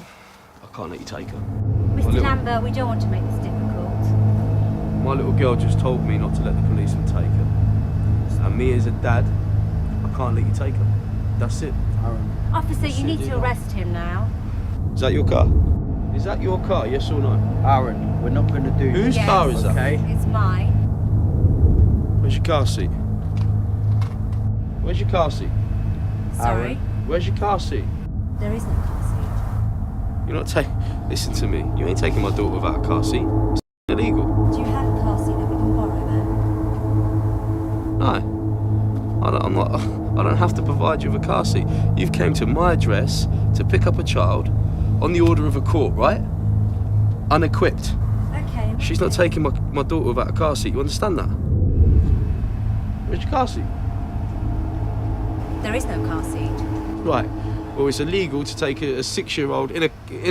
I can't let you take her. Mr. Lambert, we don't want to make this difficult. My little girl just told me not to let the policeman take her. And me as a dad, I can't let you take her. That's it. Aaron. Officer, you need to arrest him now. Is that your car? Is that your car, yes or no? Aaron, we're not going to do Whose this. car is that? Okay. It's mine. Where's your car seat? Where's your car seat? Sorry? Where's your car seat? There is no car seat. You're not taking... Listen to me. You ain't taking my daughter without a car seat. It's illegal. Do you have a car seat that we can borrow then? No. I don't have to provide you with a car seat. You've came to my address to pick up a child on the order of a court, right? Unequipped. Okay. She's not taking my daughter without a car seat. You understand that? Where's your car seat? There is no car seat. Right. Well, it's illegal to take a 6-year-old in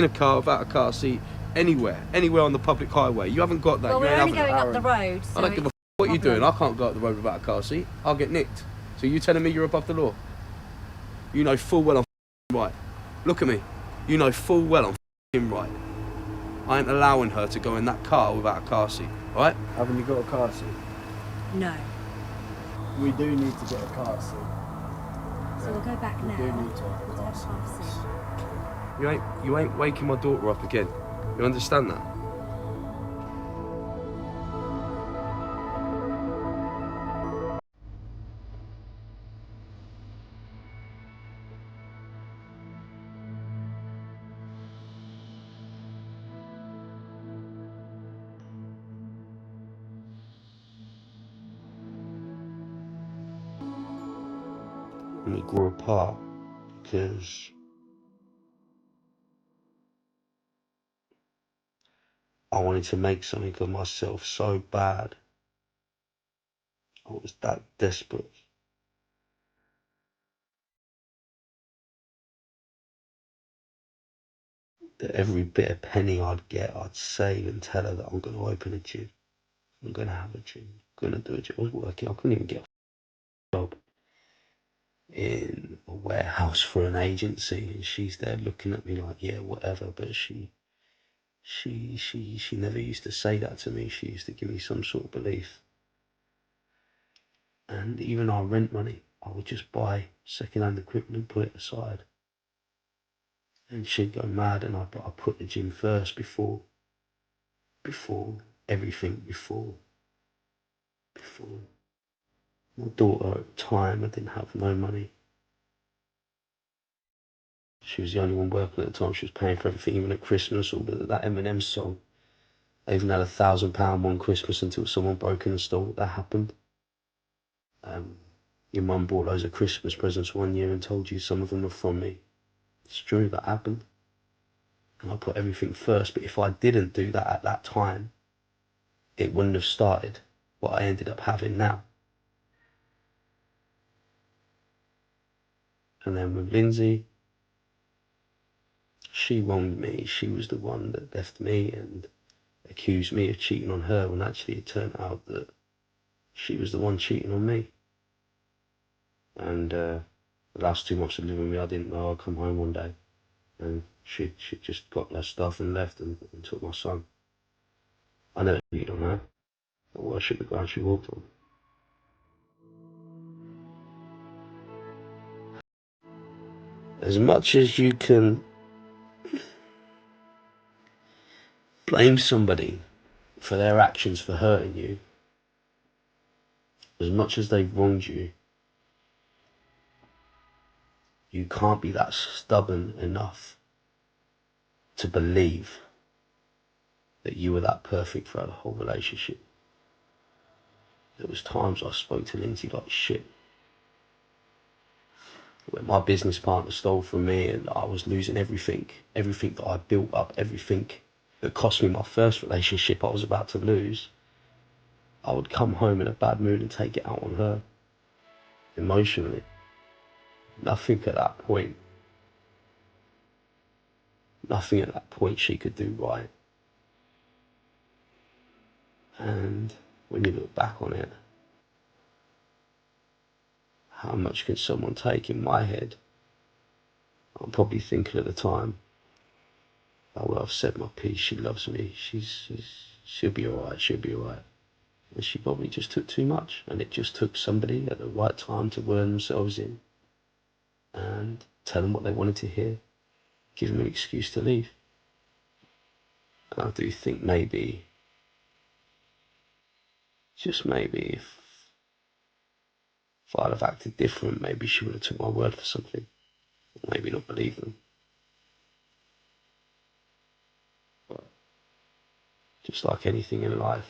a car without a car seat anywhere on the public highway. You haven't got that. Well, you we're ain't only having going it. up the road, so I don't give a f what you're doing. I can't go up the road without a car seat. I'll get nicked. So you telling me you're above the law? You know full well I'm right. Look at me. You know full well I'm right. I ain't allowing her to go in that car without a car seat, all right? Haven't you got a car seat? No. We do need to get a car seat. So we'll go back now. We do need to have a We'll car have a car seat. You ain't waking my daughter up again. You understand that? And we grew apart because I wanted to make something of myself so bad. I was that desperate. That every bit of penny I'd get, I'd save and tell her that I'm going to open a gym. I'm going to have a gym. I'm going to do a gym. I was working. I couldn't even get a job. in a warehouse for an agency, and she's there looking at me like, yeah, whatever. But she never used to say that to me. She used to give me some sort of belief. And even our rent money, I would just buy second-hand equipment and put it aside. And she'd go mad, and I put the gym first before everything, before my daughter at the time. I didn't have no money. She was the only one working at the time. She was paying for everything, even at Christmas, or that Eminem song. I even had £1,000 one Christmas until someone broke in the store. That happened. Your mum bought loads of Christmas presents one year and told you some of them were from me. It's true, that happened. And I put everything first, but if I didn't do that at that time, it wouldn't have started what I ended up having now. And then with Lindsay, she wronged me. She was the one that left me and accused me of cheating on her, when actually it turned out that she was the one cheating on me. And the last 2 months of living with me, I didn't know. I'd come home one day and she just got her stuff and left and took my son. I never cheated on her. I worship the ground she walked on. As much as you can blame somebody for their actions for hurting you, as much as they've wronged you, you can't be that stubborn enough to believe that you were that perfect throughout the whole relationship. There was times I spoke to Lindsay like shit. When my business partner stole from me and I was losing everything that I built up, everything that cost me my first relationship I was about to lose, I would come home in a bad mood and take it out on her, emotionally. Nothing at that point she could do right. And when you look back on it, how much can someone take? In my head, I'm probably thinking at the time, oh well, I've said my piece, she loves me, she'll be alright, And she probably just took too much, and it just took somebody at the right time to word themselves in and tell them what they wanted to hear, give them an excuse to leave. And I do think maybe, just maybe, if I'd have acted different, maybe she would have took my word for something, or maybe not believed them. But just like anything in life,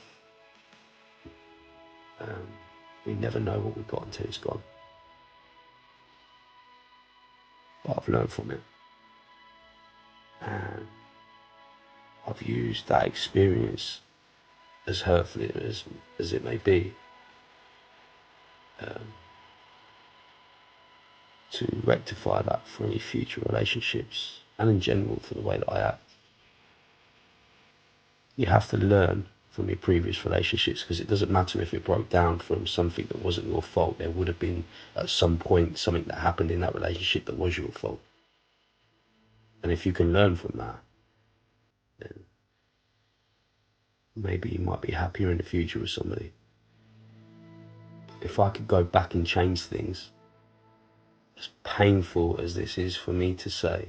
we never know what we've got until it's gone. But I've learned from it. And I've used that experience, as hurtful as it may be, to rectify that for any future relationships, and in general for the way that I act. You have to learn from your previous relationships, because it doesn't matter if it broke down from something that wasn't your fault. There would have been at some point something that happened in that relationship that was your fault. And if you can learn from that, then maybe you might be happier in the future with somebody. If I could go back and change things, as painful as this is for me to say,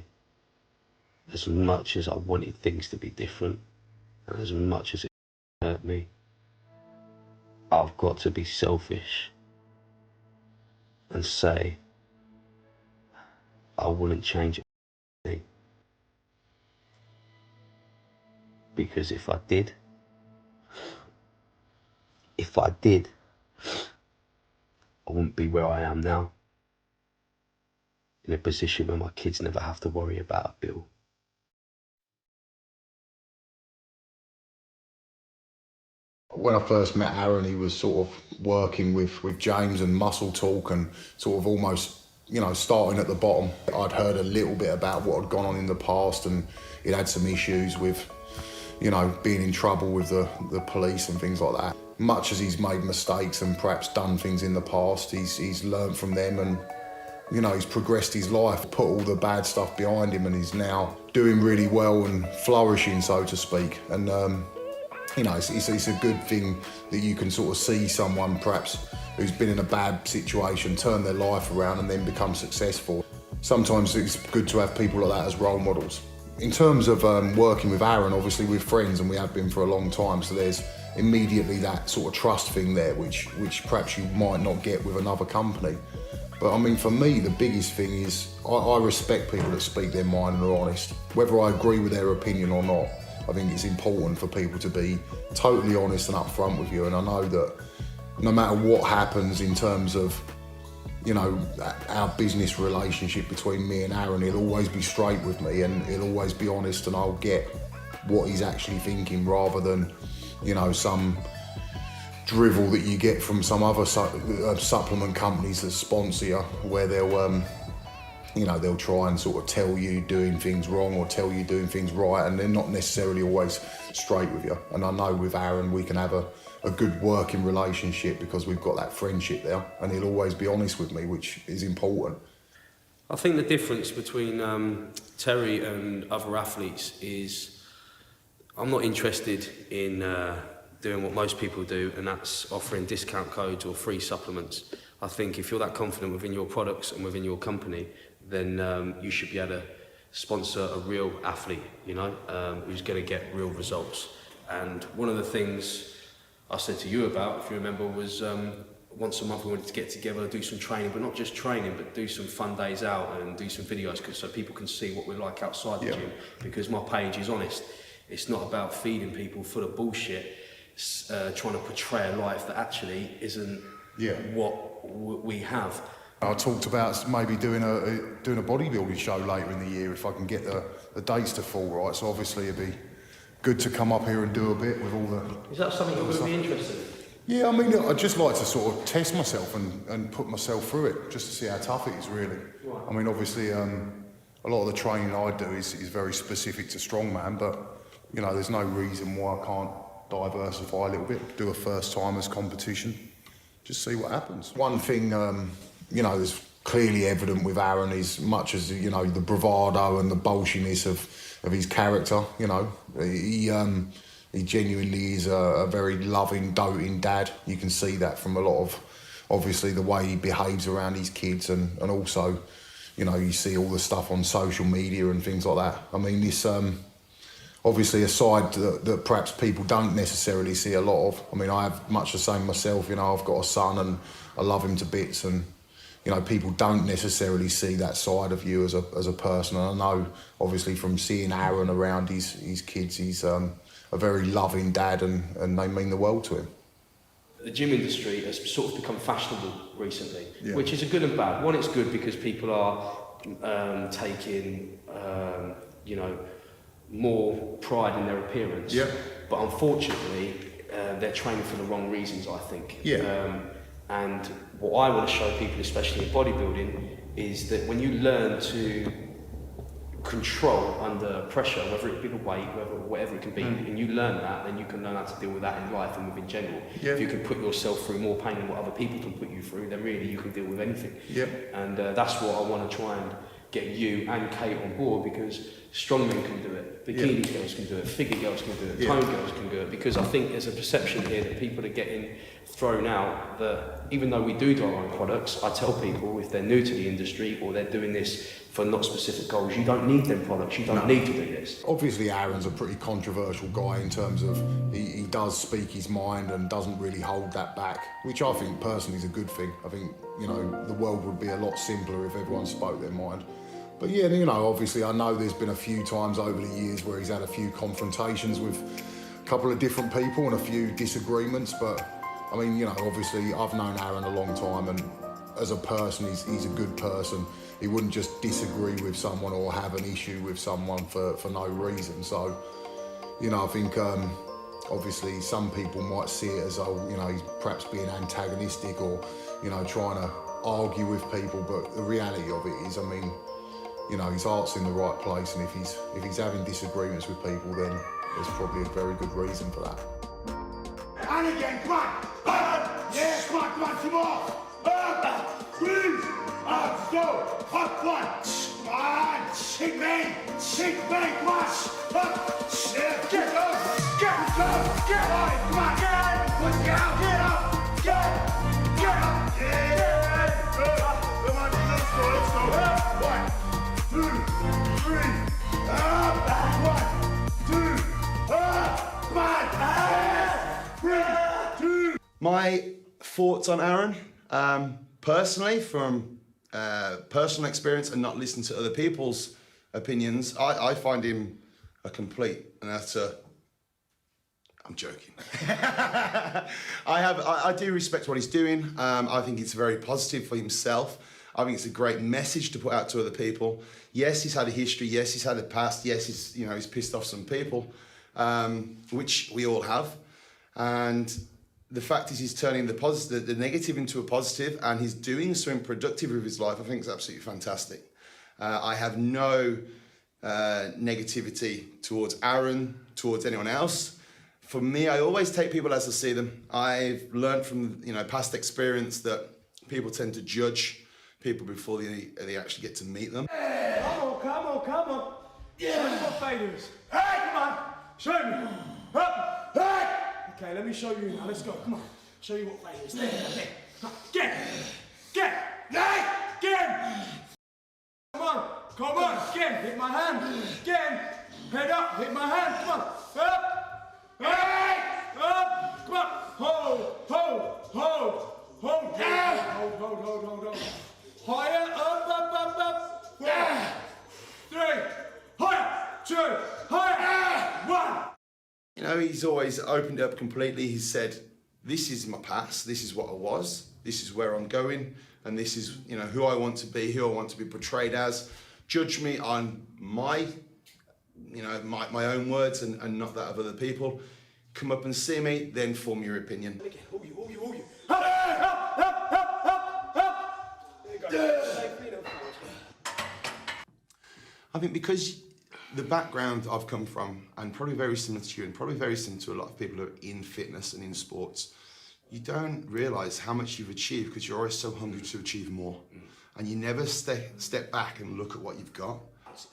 as much as I wanted things to be different, and as much as it hurt me, I've got to be selfish and say I wouldn't change anything. Because if I did, I wouldn't be where I am now, in a position where my kids never have to worry about a bill. When I first met Aarron, he was sort of working with James and Muscle Talk, and sort of almost, starting at the bottom. I'd heard a little bit about what had gone on in the past, and he'd had some issues with, being in trouble with the police and things like that. Much as he's made mistakes and perhaps done things in the past, he's learned from them, You know, he's progressed his life, put all the bad stuff behind him, and he's now doing really well and flourishing, so to speak. And you know, it's a good thing that you can sort of see someone perhaps who's been in a bad situation turn their life around and then become successful. Sometimes it's good to have people like that as role models. In terms of working with Aarron, obviously we're friends and we have been for a long time, so there's immediately that sort of trust thing there, which perhaps you might not get with another company. But I mean, for me, the biggest thing is I respect people that speak their mind and are honest. Whether I agree with their opinion or not, I think it's important for people to be totally honest and upfront with you. And I know that no matter what happens in terms of, you know, our business relationship between me and Aarron, he'll always be straight with me and he'll always be honest, and I'll get what he's actually thinking rather than, you know, some drivel that you get from some other supplement companies that sponsor you, where they'll, you know, they'll try and sort of tell you doing things wrong or tell you doing things right, and they're not necessarily always straight with you. And I know with Aarron we can have a good working relationship because we've got that friendship there, and he'll always be honest with me, which is important. I think the difference between Terry and other athletes is I'm not interested in doing what most people do, and that's offering discount codes or free supplements. I think if you're that confident within your products and within your company, then you should be able to sponsor a real athlete, you know, who's going to get real results. And one of the things I said to you about, if you remember, was once a month we wanted to get together, do some training, but not just training, but do some fun days out and do some videos so people can see what we're like outside the gym. Because my page is honest. It's not about feeding people full of bullshit, trying to portray a life that actually isn't what we have. I talked about maybe doing a bodybuilding show later in the year if I can get the dates to fall right. So obviously it'd be good to come up here and do a bit with all the... Is that something you're going to be interested in? Yeah, I mean, I'd just like to sort of test myself and put myself through it, just to see how tough it is, really. Right. I mean, obviously, a lot of the training I do is very specific to strongman, but, you know, there's no reason why I can't diversify a little bit, do a first-timers competition, just see what happens. One thing, you know, is clearly evident with Aarron is much as, you know, the bravado and the bolshiness of his character, you know. He genuinely is a very loving, doting dad. You can see that from a lot of, obviously, the way he behaves around his kids, and also, you know, you see all the stuff on social media and things like that. I mean, this, obviously, a side that perhaps people don't necessarily see a lot of. I mean, I have much the same myself, you know, I've got a son and I love him to bits, and, you know, people don't necessarily see that side of you as a person. And I know, obviously, from seeing Aarron around his kids, he's a very loving dad, and they mean the world to him. The gym industry has sort of become fashionable recently, which is a good and bad. One, it's good because people are taking, you know, more pride in their appearance. Yeah. But unfortunately, they're training for the wrong reasons, I think. Yeah. And what I want to show people, especially in bodybuilding, is that when you learn to control under pressure, whether it be the weight, whatever it can be, and you learn that, then you can learn how to deal with that in life and within general. Yeah. If you can put yourself through more pain than what other people can put you through, then really you can deal with anything. Yeah. And that's what I want to try and get you and Kate on board, because strongmen can do it, bikini girls can do it, figure girls can do it, tone girls can do it, because I think there's a perception here that people are getting thrown out that even though we do our own products, I tell people if they're new to the industry or they're doing this for not specific goals, you don't need them products, you don't need to do this. Obviously Aarron's a pretty controversial guy in terms of he does speak his mind and doesn't really hold that back, which I think personally is a good thing. I think, you know, the world would be a lot simpler if everyone spoke their mind. But yeah, you know, obviously I know there's been a few times over the years where he's had a few confrontations with a couple of different people and a few disagreements, but I mean, you know, obviously I've known Aarron a long time, and as a person, he's a good person. He wouldn't just disagree with someone or have an issue with someone for no reason. So, you know, I think obviously some people might see it as, oh, you know, he's perhaps being antagonistic or, you know, trying to argue with people, but the reality of it is, I mean, you know, his heart's in the right place, and if he's having disagreements with people, then there's probably a very good reason for that. And again, come on! Yeah, come on, some more! Squeeze! Up, go! Up, one! One! Keep me! March! Up! Get up! Get up! Get up! Come on! Get up! Let's get out! Get up! Get up! Get up! Yeah! Come on, let's go! 1, 2, 3. Up! Back! 1, 2. Up! Come on! 3, 2. My thoughts on Aarron, personally, from personal experience and not listening to other people's opinions, I find him a complete and utter. I'm joking. I do respect what he's doing. I think it's very positive for himself. I think it's a great message to put out to other people. Yes, he's had a history. Yes, he's had a past. Yes, he's pissed off some people, which we all have. And the fact is he's turning the negative into a positive, and he's doing something productive with his life. I think it's absolutely fantastic. I have no negativity towards Aarron, towards anyone else. For me, I always take people as I see them. I've learned from past experience that people tend to judge people before they actually get to meet them. Hey, come on. Yeah. Show me what failure is. Hey, come on. Show me. Up. Hey. Okay, let me show you now. Let's go. Come on. Show you what failure is. There. Get. Get. Come on. Again. Hit my hand. Again. Head up. Hit my hand. Come on. Up. Hey. Up. Come on. Hold. Hold. Higher. Up. 4, 3. Higher. 2. Higher. 1. He's always opened up completely. He's said, this is my past, this is what I was, this is where I'm going, and this is, who I want to be, who I want to be portrayed as. Judge me on my own words and not that of other people. Come up and see me, then form your opinion. Again, hold you. Up. There you go. I think because the background I've come from, and probably very similar to you, and probably very similar to a lot of people who are in fitness and in sports, you don't realise how much you've achieved because you're always so hungry to achieve more. And you never step back and look at what you've got.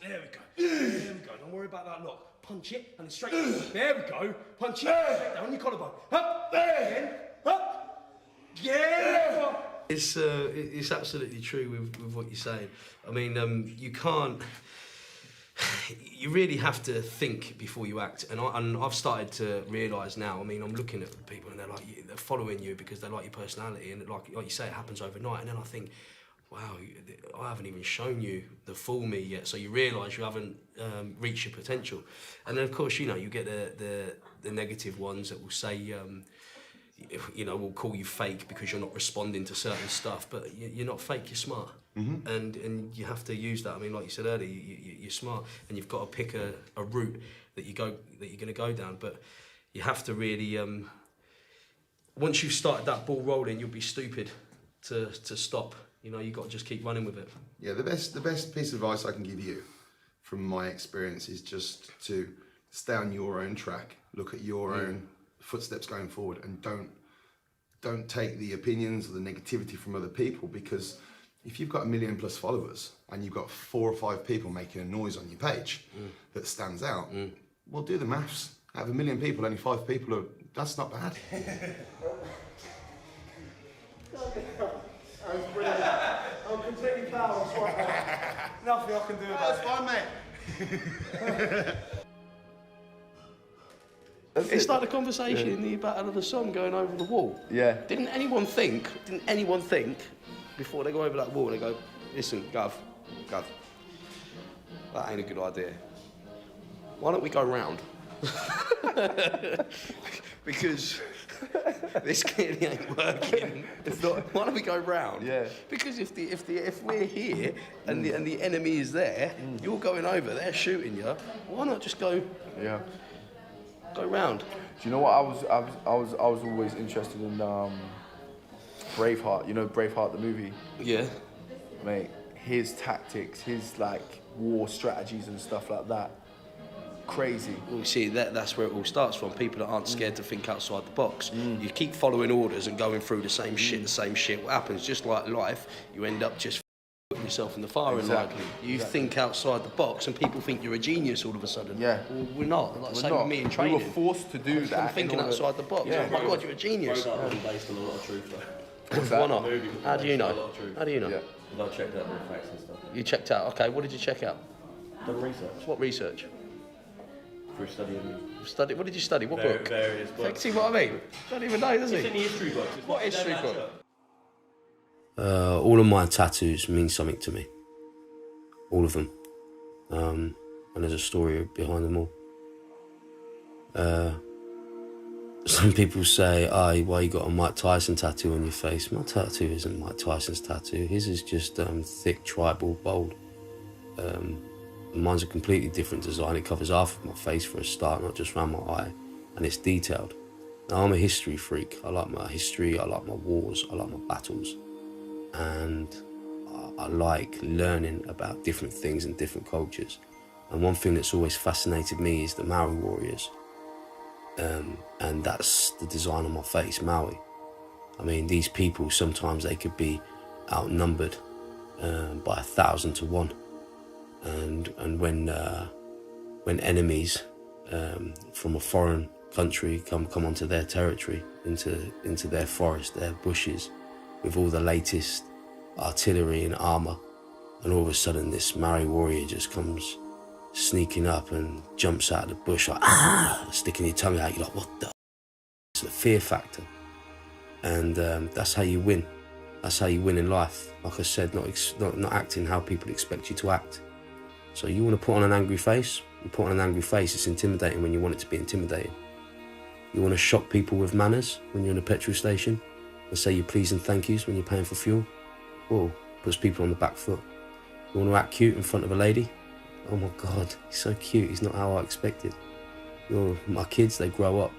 There we go. Don't worry about that lock. Punch it and then straight down. There we go. Punch it, straight down your collarbone. Up, again. Up. Yeah. It's absolutely true with what you're saying. I mean, you can't. You really have to think before you act, and I've started to realise now. I mean, I'm looking at people and they're following you because they like your personality, and like you say, it happens overnight. And then I think, wow, I haven't even shown you the full me yet. So you realise you haven't reached your potential. And then of course, you get the negative ones that will say, will call you fake because you're not responding to certain stuff. But you're not fake. You're smart. Mm-hmm. And you have to use that. I mean, like you said earlier, you're smart, and you've got to pick a route that you're going to go down. But you have to really, once you've started that ball rolling, you'll be stupid to stop. You've got to just keep running with it. Yeah, the best piece of advice I can give you from my experience is just to stay on your own track, look at your own footsteps going forward, and don't take the opinions or the negativity from other people, because if you've got 1 million+ followers and you've got 4 or 5 people making a noise on your page that stands out, well, do the maths. Out of 1 million people, only 5 people that's not bad. I'm completely powerless right now. Nothing I can do about it. That's fine, mate. It's like the conversation in the Battle of the Somme going over the wall. Yeah. Didn't anyone think before they go over that wall, they go, listen, Gov, that ain't a good idea. Why don't we go round? Because this clearly ain't working. Why don't we go round? Yeah. Because if we're here and the enemy is there, you're going over, they're shooting you. Why not just go? Yeah. Go round. Do you know what I was always interested in? Braveheart. You know Braveheart the movie. Yeah. Mate, his tactics, his war strategies and stuff like that. Crazy. Well, see, that's where it all starts from. People that aren't scared to think outside the box. You keep following orders and going through the same shit. What happens? Just like life, you end up just yourself in the firing line. You think outside the box, and people think you're a genius all of a sudden. Yeah. Well, we're not. Like We're same not. with me in We training. were forced to do that. I'm thinking outside the box. Yeah. Oh my God, you're a genius. Based on a lot of truth, though. What's that? Why not? How do you know? How do you know? I checked out the facts and stuff. You checked out. Okay, what did you check out? Done research. What research? Through studying. Study. What did you study? What book? Various books. See what I mean? Don't even know, does he? It's in the history books. What history book? All of my tattoos mean something to me. All of them. And there's a story behind them all. Some people say, why you got a Mike Tyson tattoo on your face? My tattoo isn't Mike Tyson's tattoo. His is just thick, tribal, bold. Mine's a completely different design. It covers half of my face for a start, not just around my eye. And it's detailed. Now, I'm a history freak. I like my history, I like my wars, I like my battles. And I like learning about different things and different cultures. And one thing that's always fascinated me is the Maori warriors. And that's the design on my face, Maui. I mean, these people, sometimes they could be outnumbered by 1,000 to 1. And when enemies from a foreign country come onto their territory, into their forest, their bushes, with all the latest artillery and armour, and all of a sudden this Maori warrior just comes sneaking up and jumps out of the bush like, sticking your tongue out. You're like, what the? It's the fear factor. And that's how you win. That's how you win in life. Like I said, not acting how people expect you to act. So you want to put on an angry face? You put on an angry face. It's intimidating when you want it to be intimidating. You want to shock people with manners when you're in a petrol station and say your please and thank yous when you're paying for fuel? Whoa, puts people on the back foot. You want to act cute in front of a lady? Oh my God, he's so cute. He's not how I expected. My kids, they grow up.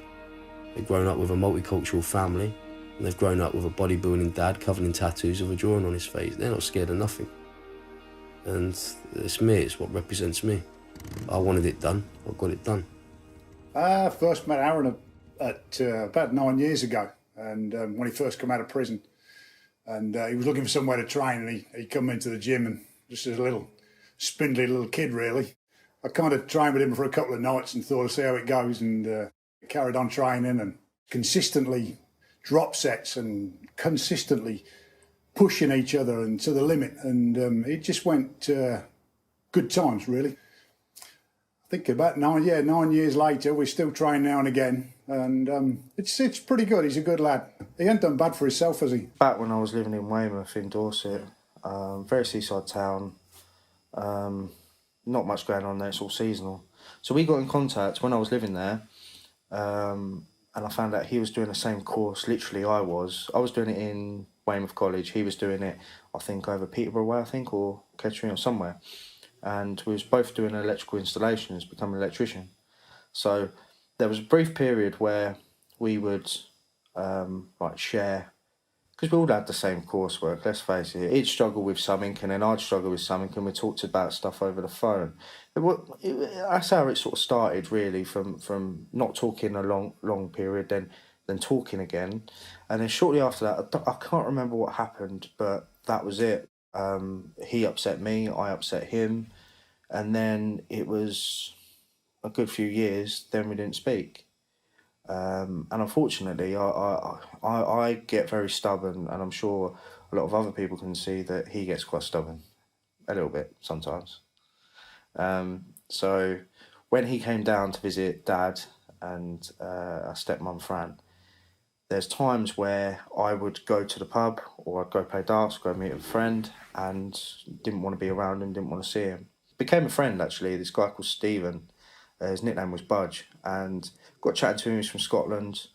They've grown up with a multicultural family, and they've grown up with a bodybuilding dad covered in tattoos of a drawing on his face. They're not scared of nothing. And it's me, it's what represents me. I wanted it done, I got it done. I first met Aarron at about 9 years ago, and when he first came out of prison, and he was looking for somewhere to train, and he come into the gym, and just as a little spindly little kid really. I kind of trained with him for a couple of nights and thought I'd see how it goes, and carried on training and consistently drop sets and consistently pushing each other and to the limit, and it just went good times really. I think about 9 years later we're still training now and again, and it's pretty good. He's a good lad. He ain't done bad for himself, has he? Back when I was living in Weymouth in Dorset, very seaside town, not much going on there, it's all seasonal. So we got in contact when I was living there, and I found out he was doing the same course literally I was. I was doing it in Weymouth College, he was doing it I think over Peterborough Way, or Kettering or somewhere. And we was both doing electrical installations, becoming an electrician. So there was a brief period where we would share, because we all had the same coursework, let's face it. He'd struggle with something and then I'd struggle with something, and we talked about stuff over the phone. That's how it sort of started really, from not talking a long period, then talking again. And then shortly after that, I can't remember what happened, but that was it. He upset me, I upset him, and then it was a good few years, then we didn't speak. And unfortunately, I get very stubborn, and I'm sure a lot of other people can see that he gets quite stubborn, a little bit sometimes. So when he came down to visit Dad and our stepmum Fran, there's times where I would go to the pub or I'd go play darts, go meet a friend, and didn't want to be around him, didn't want to see him. Became a friend actually, this guy called Stephen, his nickname was Budge, and got chatting to him. He's from Scotland,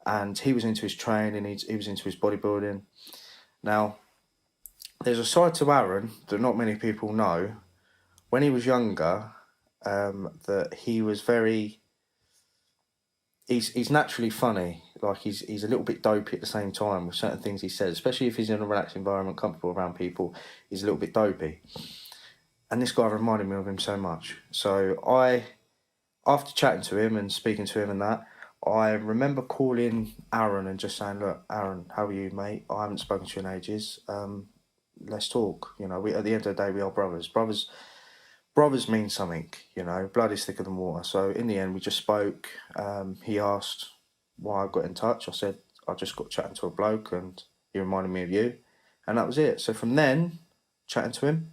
and he was into his training, he was into his bodybuilding. Now, there's a side to Aarron that not many people know. When he was younger, that he was very... He's naturally funny. Like he's a little bit dopey at the same time with certain things he says, especially if he's in a relaxed environment, comfortable around people. He's a little bit dopey, and this guy reminded me of him so much. So after chatting to him and speaking to him and that, I remember calling Aarron and just saying, "Look, Aarron, how are you, mate? I haven't spoken to you in ages. let's talk. You know, at the end of the day, we are brothers. Brothers mean something, you know, blood is thicker than water. So in the end, we just spoke. He asked why I got in touch. I said, I just got chatting to a bloke and he reminded me of you. And that was it. So from then, chatting to him,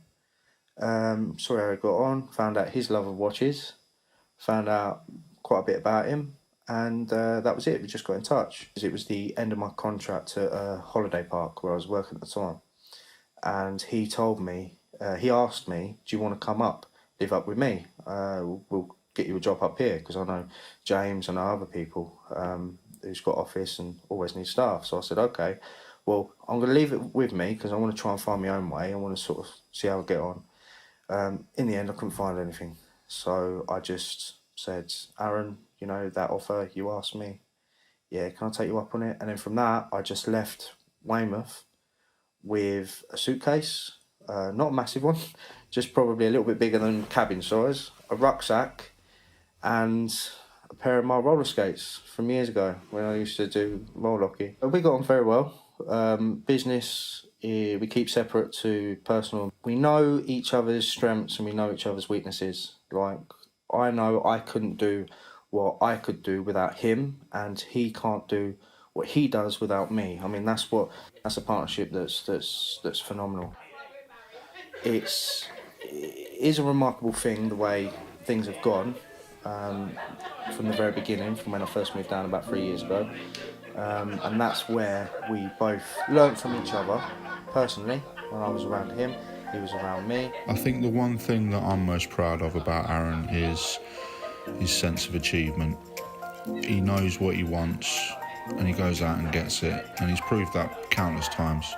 saw how he got on, found out his love of watches, found out quite a bit about him. And that was it. We just got in touch. It was the end of my contract at a holiday park where I was working at the time. And he told me, he asked me, do you want to come up, live up with me? We'll get you a job up here, because I know James and other people who's got office and always need staff. So I said, okay, well, I'm going to leave it with me because I want to try and find my own way. I want to sort of see how I get on. In the end, I couldn't find anything. So I just said, Aarron, you know, that offer you asked me, yeah, can I take you up on it? And then from that, I just left Weymouth with a suitcase, not a massive one, just probably a little bit bigger than cabin size, a rucksack, and a pair of my roller skates from years ago when I used to do roller hockey. We got on very well. Business, we keep separate to personal. We know each other's strengths and we know each other's weaknesses. Like, I know I couldn't do what I could do without him, and he can't do what he does without me. I mean, that's a partnership that's phenomenal. It is a remarkable thing the way things have gone from the very beginning, from when I first moved down about 3 years ago. And that's where we both learnt from each other, personally. When I was around him, he was around me. I think the one thing that I'm most proud of about Aarron is his sense of achievement. He knows what he wants and he goes out and gets it, and he's proved that countless times.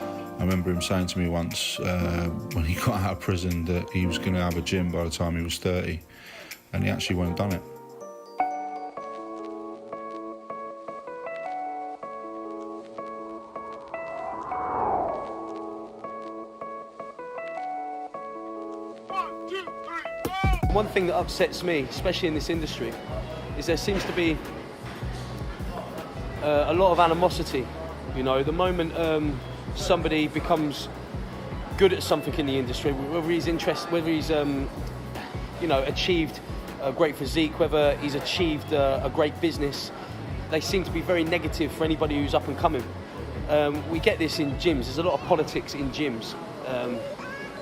I remember him saying to me once when he got out of prison that he was going to have a gym by the time he was 30, and he actually went and done it. One thing that upsets me, especially in this industry, is there seems to be a lot of animosity. You know, the moment somebody becomes good at something in the industry, whether he's you know, achieved a great physique, whether he's achieved a great business, they seem to be very negative for anybody who's up and coming. We get this in gyms. There's a lot of politics in gyms.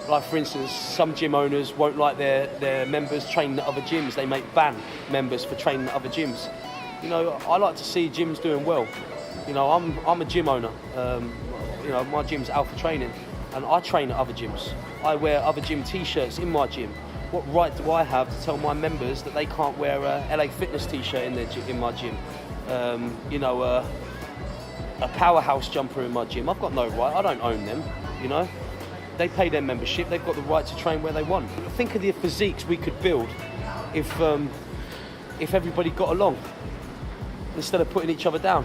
Like, for instance, some gym owners won't like their members training at other gyms. They may ban members for training at other gyms. You know, I like to see gyms doing well. You know, I'm a gym owner. You know, my gym's Alpha Training, and I train at other gyms. I wear other gym T-shirts in my gym. What right do I have to tell my members that they can't wear a LA Fitness T-shirt in my gym? You know, a Powerhouse jumper in my gym. I've got no right. I don't own them. You know. They pay their membership, they've got the right to train where they want. Think of the physiques we could build if everybody got along, instead of putting each other down.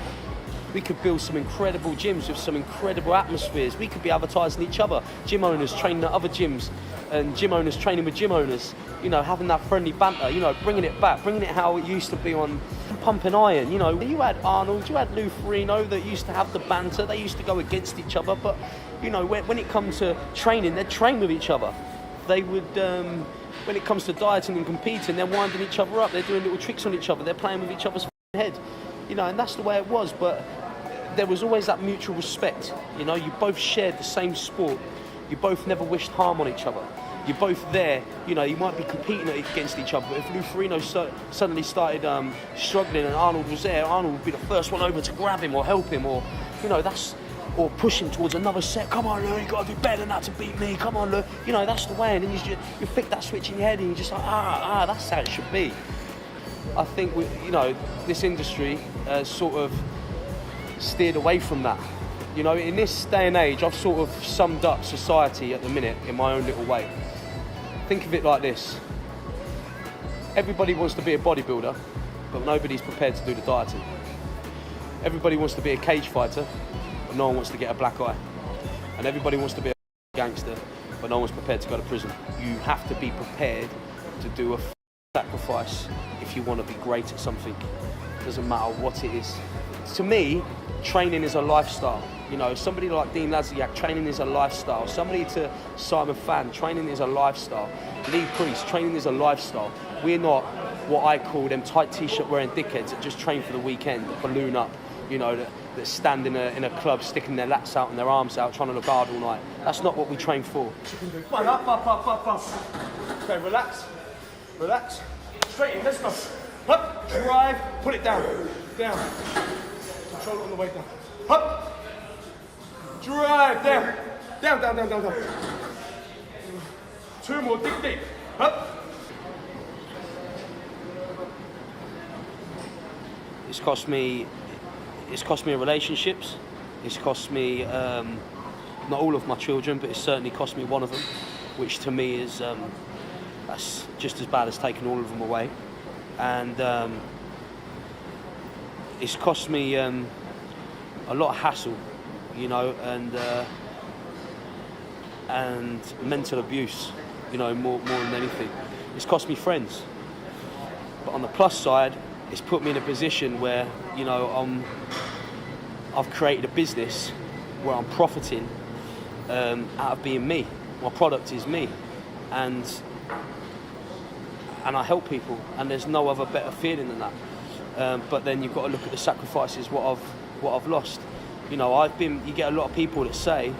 We could build some incredible gyms with some incredible atmospheres. We could be advertising each other, gym owners training at other gyms, and gym owners training with gym owners, you know, having that friendly banter, you know, bringing it back, bringing it how it used to be on Pump and Iron. You know, you had Arnold, you had Lou Ferrigno that used to have the banter, they used to go against each other, but you know, when it comes to training, they'd train with each other. They would, when it comes to dieting and competing, they're winding each other up, they're doing little tricks on each other, they're playing with each other's head. You know, and that's the way it was, but there was always that mutual respect. You know, you both shared the same sport. You both never wished harm on each other. You're both there, you know, you might be competing against each other, but if Lou Ferrigno suddenly started struggling and Arnold was there, Arnold would be the first one over to grab him or help him, or, you know, or push him towards another set. Come on, Lou, you got to do better than that to beat me. Come on, Lou. You know, that's the way. And then you flick that switch in your head and you're just like, that's how it should be. I think, you know, this industry sort of steered away from that. You know, in this day and age, I've sort of summed up society at the minute in my own little way. Think of it like this. Everybody wants to be a bodybuilder, but nobody's prepared to do the dieting. Everybody wants to be a cage fighter, but no one wants to get a black eye. And everybody wants to be a gangster, but no one's prepared to go to prison. You have to be prepared to do a sacrifice if you want to be great at something. It doesn't matter what it is. To me, training is a lifestyle. You know, somebody like Dean Laziak, training is a lifestyle. Somebody to Simon Fan, training is a lifestyle. Lee Priest, training is a lifestyle. We're not what I call them tight t-shirt wearing dickheads that just train for the weekend, balloon up, you know, that stand in a club sticking their lats out and their arms out trying to look hard all night. That's not what we train for. Come on, up. Okay, relax. Straight in, let's go. Up, drive, put it down. Down. Control it on the way down. Up. Drive, down. Down. 2 more, dig deep. Up. It's cost me relationships. It's cost me not all of my children, but it's certainly cost me one of them, which to me is that's just as bad as taking all of them away. And it's cost me a lot of hassle, you know, and mental abuse, you know, more than anything. It's cost me friends. But on the plus side, it's put me in a position where, you know, I've created a business where I'm profiting out of being me. My product is me, and I help people, and there's no other better feeling than that. But then you've got to look at the sacrifices what I've lost. You know, you get a lot of people that say,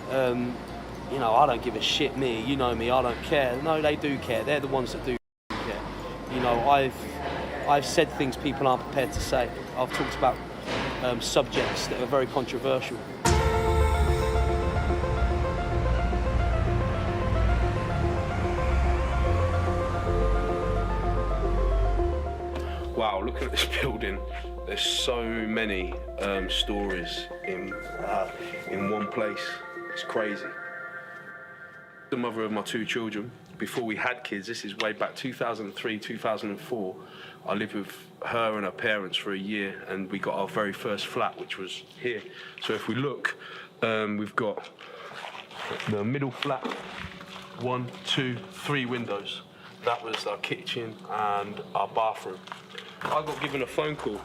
you know, I don't give a shit, me, you know me, I don't care. No, they do care. They're the ones that do care. You know, I've said things people aren't prepared to say. I've talked about subjects that are very controversial. Wow, looking at this building, there's so many stories in one place. It's crazy. The mother of my 2 children, before we had kids, this is way back 2003, 2004, I lived with her and her parents for a year, and we got our very first flat, which was here. So if we look, we've got the middle flat, 1, 2, 3 windows. That was our kitchen and our bathroom. I got given a phone call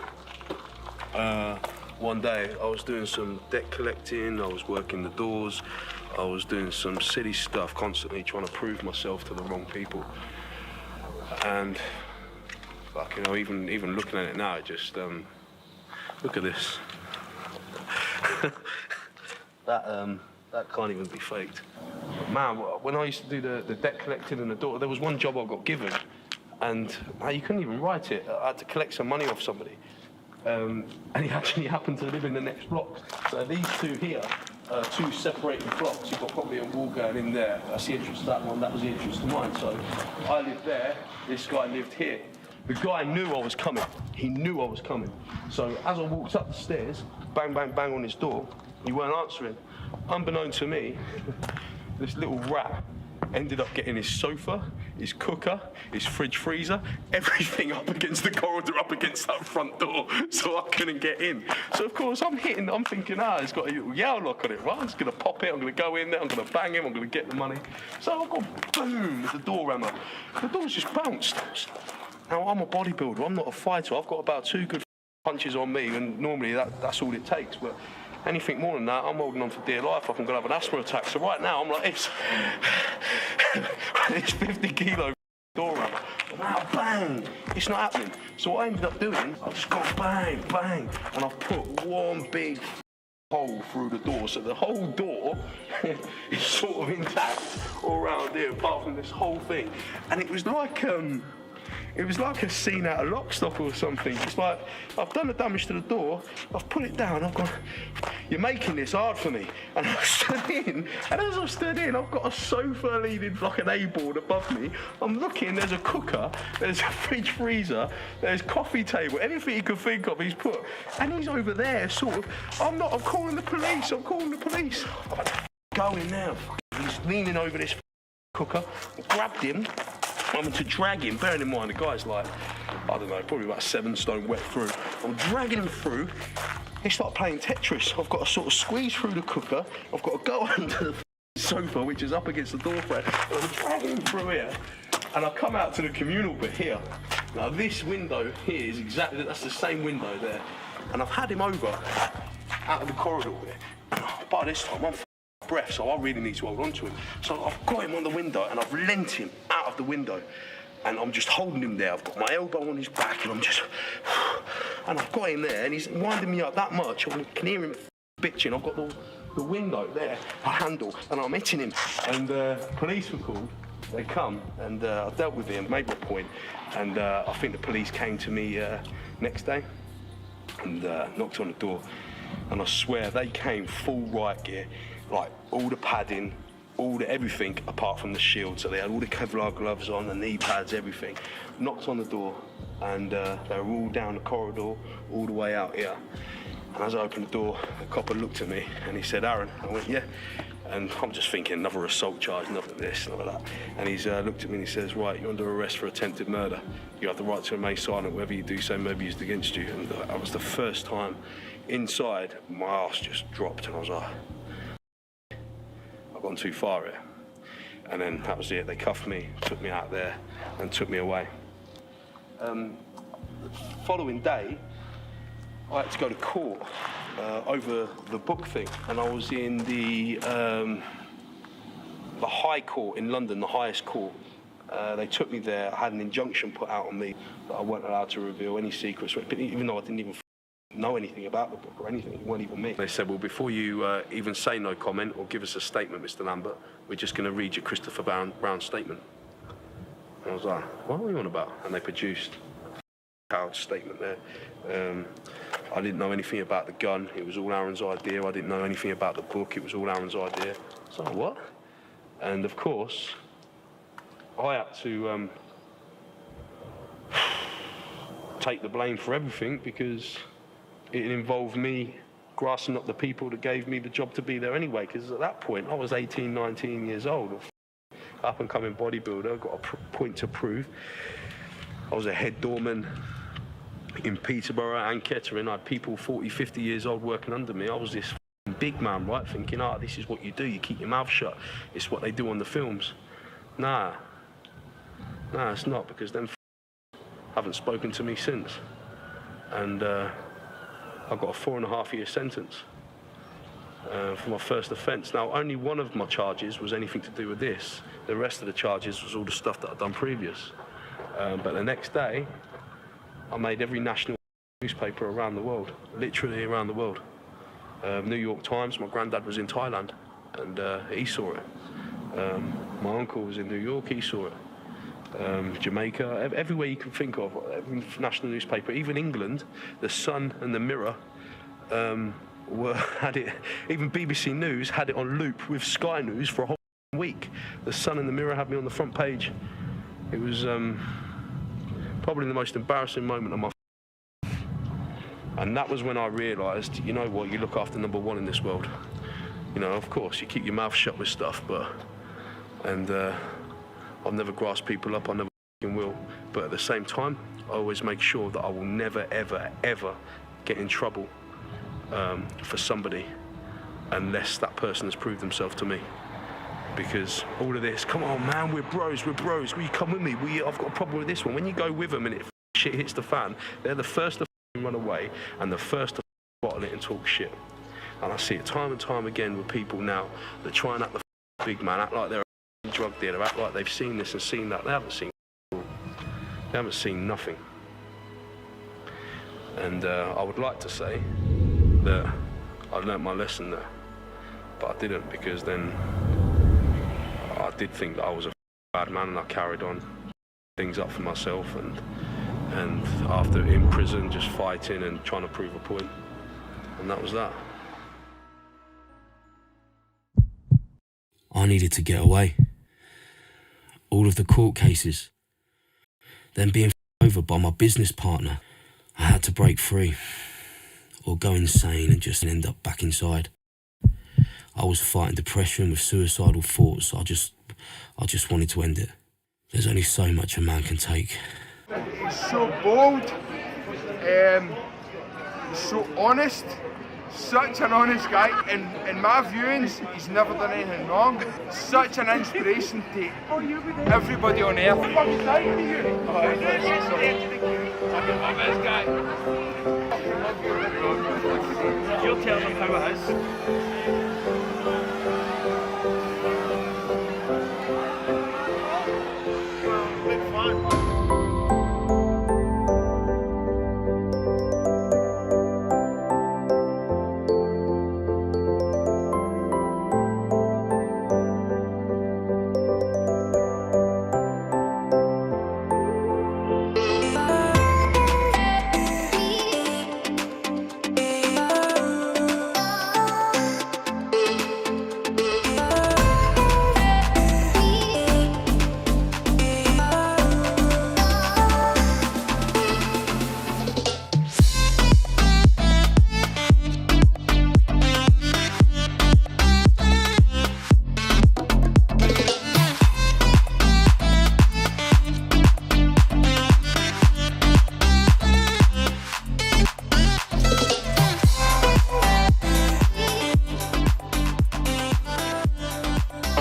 one day. I was doing some debt collecting, I was working the doors, I was doing some silly stuff, constantly trying to prove myself to the wrong people. And, like, you know, even looking at it now, it just, look at this. That can't even be faked. Man, when I used to do the debt collecting and the door, there was one job I got given, and you couldn't even write it. I had to collect some money off somebody. And he actually happened to live in the next block. So these 2 here, 2 separating blocks. You've got probably a wall going in there. That's the entrance to that one, that was the entrance to mine. So I lived there, this guy lived here. The guy knew I was coming. He knew I was coming. So as I walked up the stairs, bang, bang, bang on his door, he weren't answering. Unbeknown to me, this little rat ended up getting his sofa, his cooker, his fridge freezer, everything up against the corridor, up against that front door, so I couldn't get in. So of course I'm thinking, it's got a little Yale lock on it, right? I'm just gonna pop it, I'm gonna go in there, I'm gonna bang him, I'm gonna get the money. So I've got boom, as the door ran up. The door's just bounced. Now I'm a bodybuilder, I'm not a fighter, I've got about 2 good punches on me, and normally that's all it takes, but anything more than that, I'm holding on for dear life. I'm going to have an asthma attack. So right now, I'm like this. It's 50 kilo door rammer. Now, bang! It's not happening. So what I ended up doing, I just got bang, bang, and I've put one big hole through the door. So the whole door is sort of intact all around here, apart from this whole thing. And it was like a scene out of Lock, Stock or something. It's like, I've done the damage to the door, I've put it down, I've gone, you're making this hard for me. And I stood in, and as I stood in, I've got a sofa leaning like an A-board above me. I'm looking, there's a cooker, there's a fridge freezer, there's coffee table, anything you could think of he's put. And he's over there, sort of, I'm calling the police. I've got to go in now. He's leaning over this cooker, I grabbed him, I'm to drag him, bearing in mind the guy's like, I don't know, probably about 7 stone wet through. I'm dragging him through, it's like playing Tetris. I've got to sort of squeeze through the cooker, I've got to go under the sofa, which is up against the door frame, and I'm dragging him through here, and I come out to the communal bit here. Now this window here is that's the same window there, and I've had him over out of the corridor bit. by this time I'm breath, so I really need to hold on to him. So I've got him on the window and I've lent him out of the window. And I'm just holding him there. I've got my elbow on his back and I'm just... And I've got him there and he's winding me up that much. I can hear him bitching. I've got the window there, a handle, and I'm hitting him. And police were called. They come and I dealt with him, made my point. And I think the police came to me next day and knocked on the door. And I swear they came full riot gear, like all the padding, all the everything apart from the shield. So they had all the Kevlar gloves on, the knee pads, everything. Knocked on the door and they were all down the corridor, all the way out here. And as I opened the door, the copper looked at me and he said, "Aaron." I went, "Yeah." And I'm just thinking, another assault charge, another this, another that. And he's looked at me and he says, "Right, you're under arrest for attempted murder. You have the right to remain silent. Whatever you do, so may be used against you." And that was the first time inside, my ass just dropped and I was like, I've gone too far here. And then that was it. They cuffed me, took me out there and took me away. The following day, I had to go to court over the book thing, and I was in the High Court in London, the highest court. They took me there. I had an injunction put out on me that I weren't allowed to reveal any secrets, even though I didn't even know anything about the book or anything. It weren't even me. They said, "Well, before you even say no comment or give us a statement, Mr. Lambert, we're just going to read you Christopher Brown's statement." And I was like, "What are you on about?" And they produced a coward statement there. I didn't know anything about the gun. It was all Aaron's idea. I didn't know anything about the book. It was all Aaron's idea. So what? And of course, I had to take the blame for everything because it involved me grassing up the people that gave me the job to be there anyway. Because at that point, I was 18, 19 years old, up-and-coming bodybuilder, got a point to prove. I was a head doorman in Peterborough and Kettering. I had people 40, 50 years old working under me. I was this big man, right, thinking, this is what you do. You keep your mouth shut. It's what they do on the films. Nah, it's not, because them haven't spoken to me since. And I got a 4.5-year sentence for my first offence. Now, only one of my charges was anything to do with this. The rest of the charges was all the stuff that I'd done previous. But the next day, I made every national newspaper around the world, literally around the world. New York Times, my granddad was in Thailand, and he saw it. My uncle was in New York, he saw it. Jamaica, everywhere you can think of, every national newspaper, even England, The Sun and The Mirror had it. Even BBC News had it on loop with Sky News for a whole week. The Sun and The Mirror had me on the front page. It was probably the most embarrassing moment of my life. And that was when I realised, you know what, you look after number one in this world. You know, of course, you keep your mouth shut with stuff, and I'll never grasp people up, I never will. But at the same time, I always make sure that I will never, ever, ever get in trouble for somebody unless that person has proved themselves to me. Because all of this, come on man, we're bros, will you come with me? I've got a problem with this one. When you go with them and shit hits the fan, they're the first to run away and the first to bottle it and talk shit. And I see it time and time again with people now that try and act the big man, act like they're a drug dealer, act like they've seen this and seen that. They haven't seen nothing. And I would like to say that I learnt my lesson there, but I didn't, because then I did think that I was a bad man, and I carried on things up for myself, and after in prison just fighting and trying to prove a point, and that was that. I needed to get away. All of the court cases, then being over by my business partner. I had to break free, or go insane and just end up back inside. I was fighting depression with suicidal thoughts. I just wanted to end it. There's only so much a man can take. He's so bold, he's so honest, such an honest guy. In my viewings, he's never done anything wrong. Such an inspiration to everybody on earth. My best guy. you'll tell them how it is.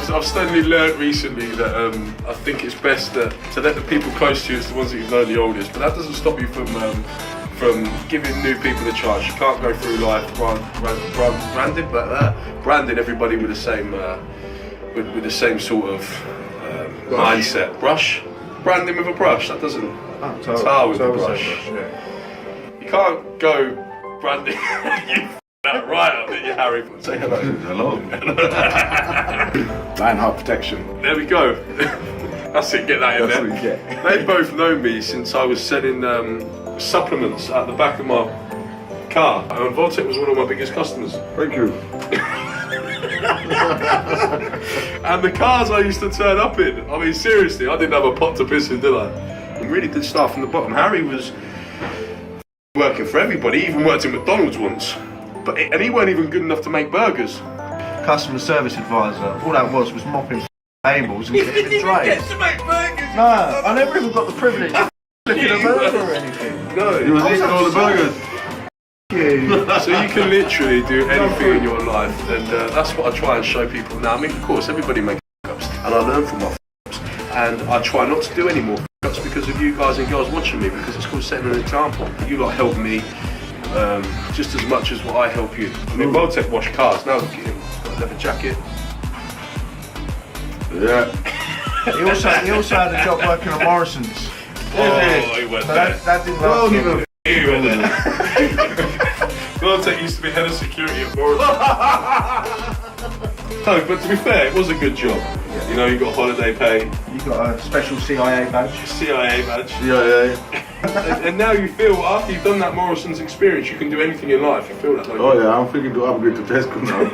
I've suddenly learnt recently that I think it's best to let the people close to you, it's the ones that you've known the oldest, but that doesn't stop you from giving new people a chance. You can't go through life branding everybody with the same with the same sort of mindset. Branding with a brush. That doesn't tar with a brush. You can't go branding. You that right up at you, Harry. Say hello. Hello. Lionheart protection. There we go. That's it, get that in there. That's what you get. They both know me since I was selling supplements at the back of my car. And Voltec was one of my biggest customers. Thank you. And the cars I used to turn up in, I mean seriously, I didn't have a pot to piss in, did I? And really did start from the bottom. Harry was working for everybody, he even worked in McDonald's once. And he weren't even good enough to make burgers. Customer service advisor. All that was mopping tables and cleaning the trays. Get to make burgers. No, I never even got the privilege of flipping a burger or anything. No, he was eating all the burgers. So you can literally do anything in your life, and that's what I try and show people now. I mean, of course, everybody makes f***ups, and I learn from my f***ups, and I try not to do any more f***ups because of you guys and girls watching me, because it's called setting an example. You lot help me just as much as what I help you. I mean, Voltec wash cars. Now look at him, got a leather jacket. Yeah. He also had a job working at Morrison's. Oh, he went there. That didn't last him. He went there. Voltec used to be head of security at Morrison's. No, but to be fair, it was a good job. You know, you got holiday pay. You got a special CIA badge. CIA badge. CIA. And now you feel, after you've done that Morrison's experience, you can do anything in life. You feel that, don't you? Oh yeah, I'm thinking to upgrade to Tesco now.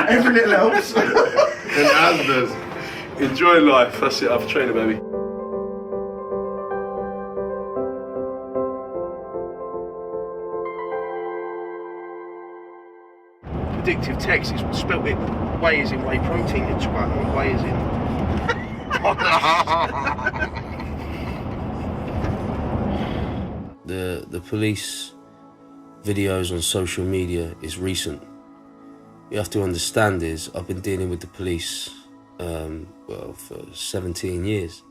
Every little helps. And Asda's. Enjoy life. That's it. I've trained a baby. Addictive text is spelt it. Whey is in whey protein. It's twat. Not whey is in. The police videos on social media is recent. You have to understand is I've been dealing with the police for 17 years.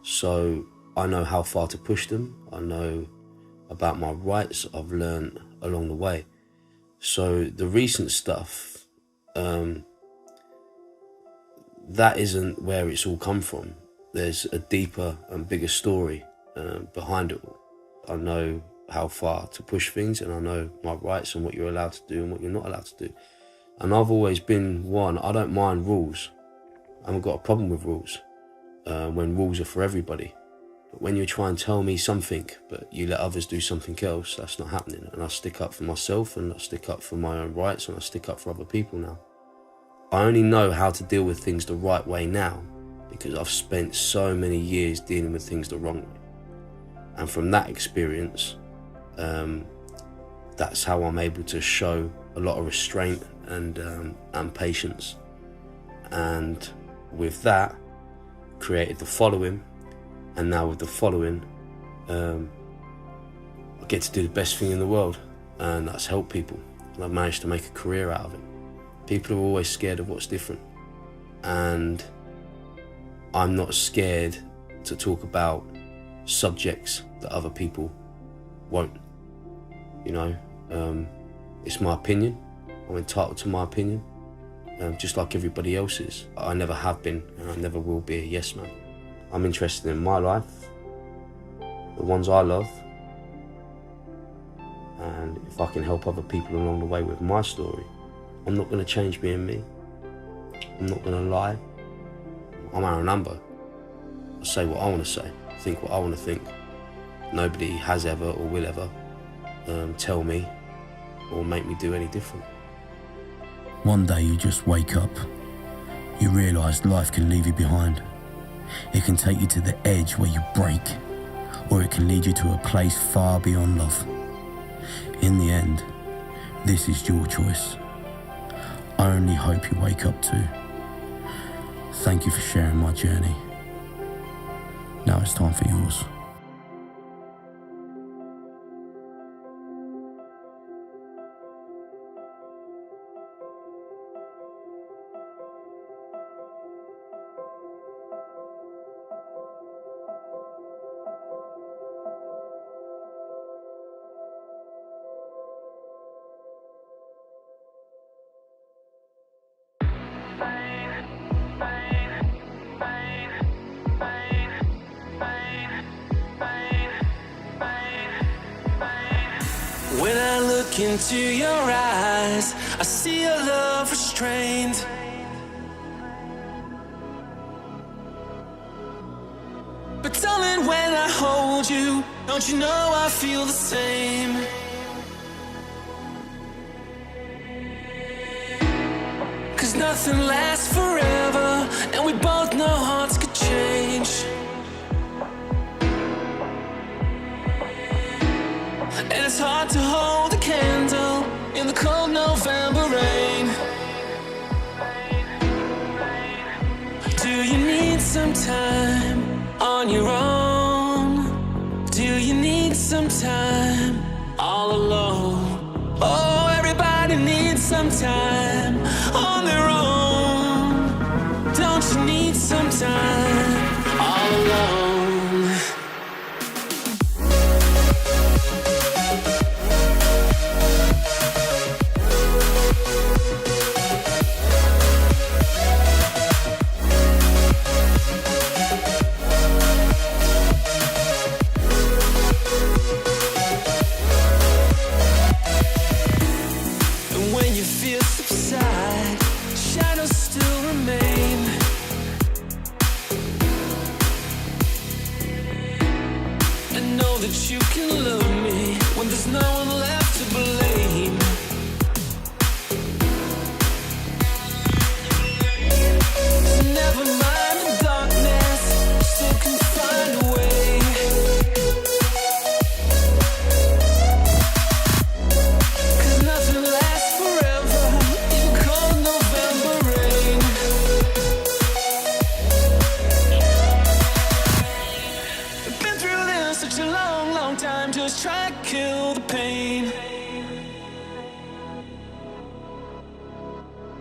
So I know how far to push them. I know about my rights I've learned along the way. So the recent stuff, that isn't where it's all come from. There's a deeper and bigger story behind it all. I know how far to push things, and I know my rights and what you're allowed to do and what you're not allowed to do. And I've always been one, I don't mind rules. I haven't got a problem with rules when rules are for everybody. But when you try and tell me something, but you let others do something else, that's not happening. And I stick up for myself, and I stick up for my own rights, and I stick up for other people now. I only know how to deal with things the right way now because I've spent so many years dealing with things the wrong way. And from that experience, that's how I'm able to show a lot of restraint and patience. And with that, created the following. And now with the following, I get to do the best thing in the world, and that's help people. And I've managed to make a career out of it. People are always scared of what's different. And I'm not scared to talk about subjects that other people won't. You know, It's my opinion. I'm entitled to my opinion, just like everybody else is. I never have been, and I never will be a yes man. I'm interested in my life, the ones I love, and if I can help other people along the way with my story, I'm not going to change being me. I'm not going to lie. I'm Aarron Lambert. I say what I want to say, think what I want to think. Nobody has ever or will ever tell me or make me do any different. One day you just wake up. You realise life can leave you behind. It can take you to the edge where you break, or it can lead you to a place far beyond love. In the end, this is your choice. I only hope you wake up too. Thank you for sharing my journey. Now it's time for yours. When I look into your eyes, I see a love restrained. But darling, when I hold you, don't you know I feel the same? Cause nothing lasts forever, and we both know hearts could change. And it's hard to hold a candle in the cold November rain. Do you need some time on your own? Do you need some time all alone? Oh, everybody needs some time on their own. Don't you need some time all alone? That you can love me when there's no one left to blame. Never mind the darkness, still can find a way. Cause nothing lasts forever, even cold November rain. I've been through this such a long time, just try to kill the pain.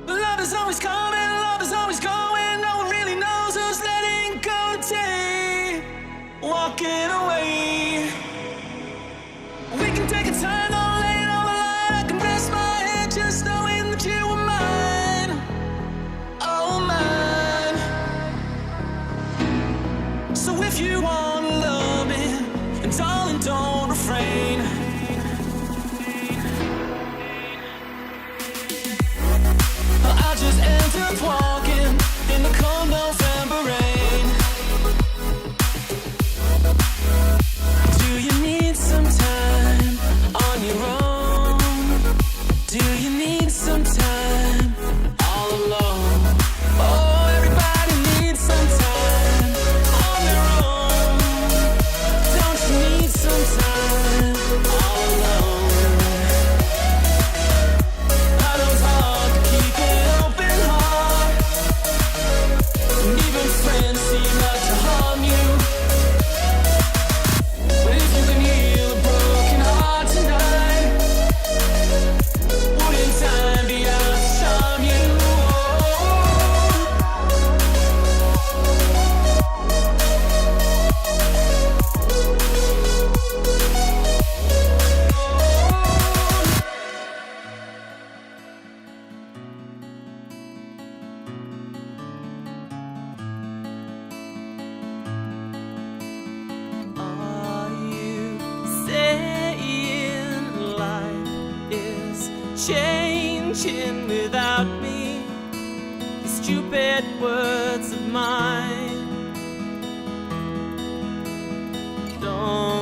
Love is always coming, love is always going. No one really knows who's letting go today. Walking away. We can take a time, don't lay it on the line. I can rest my head just knowing that you were mine. Oh, mine. So if you wanna love me, and darling, don't refrain. I'll just enter changing without me. These stupid words of mine don't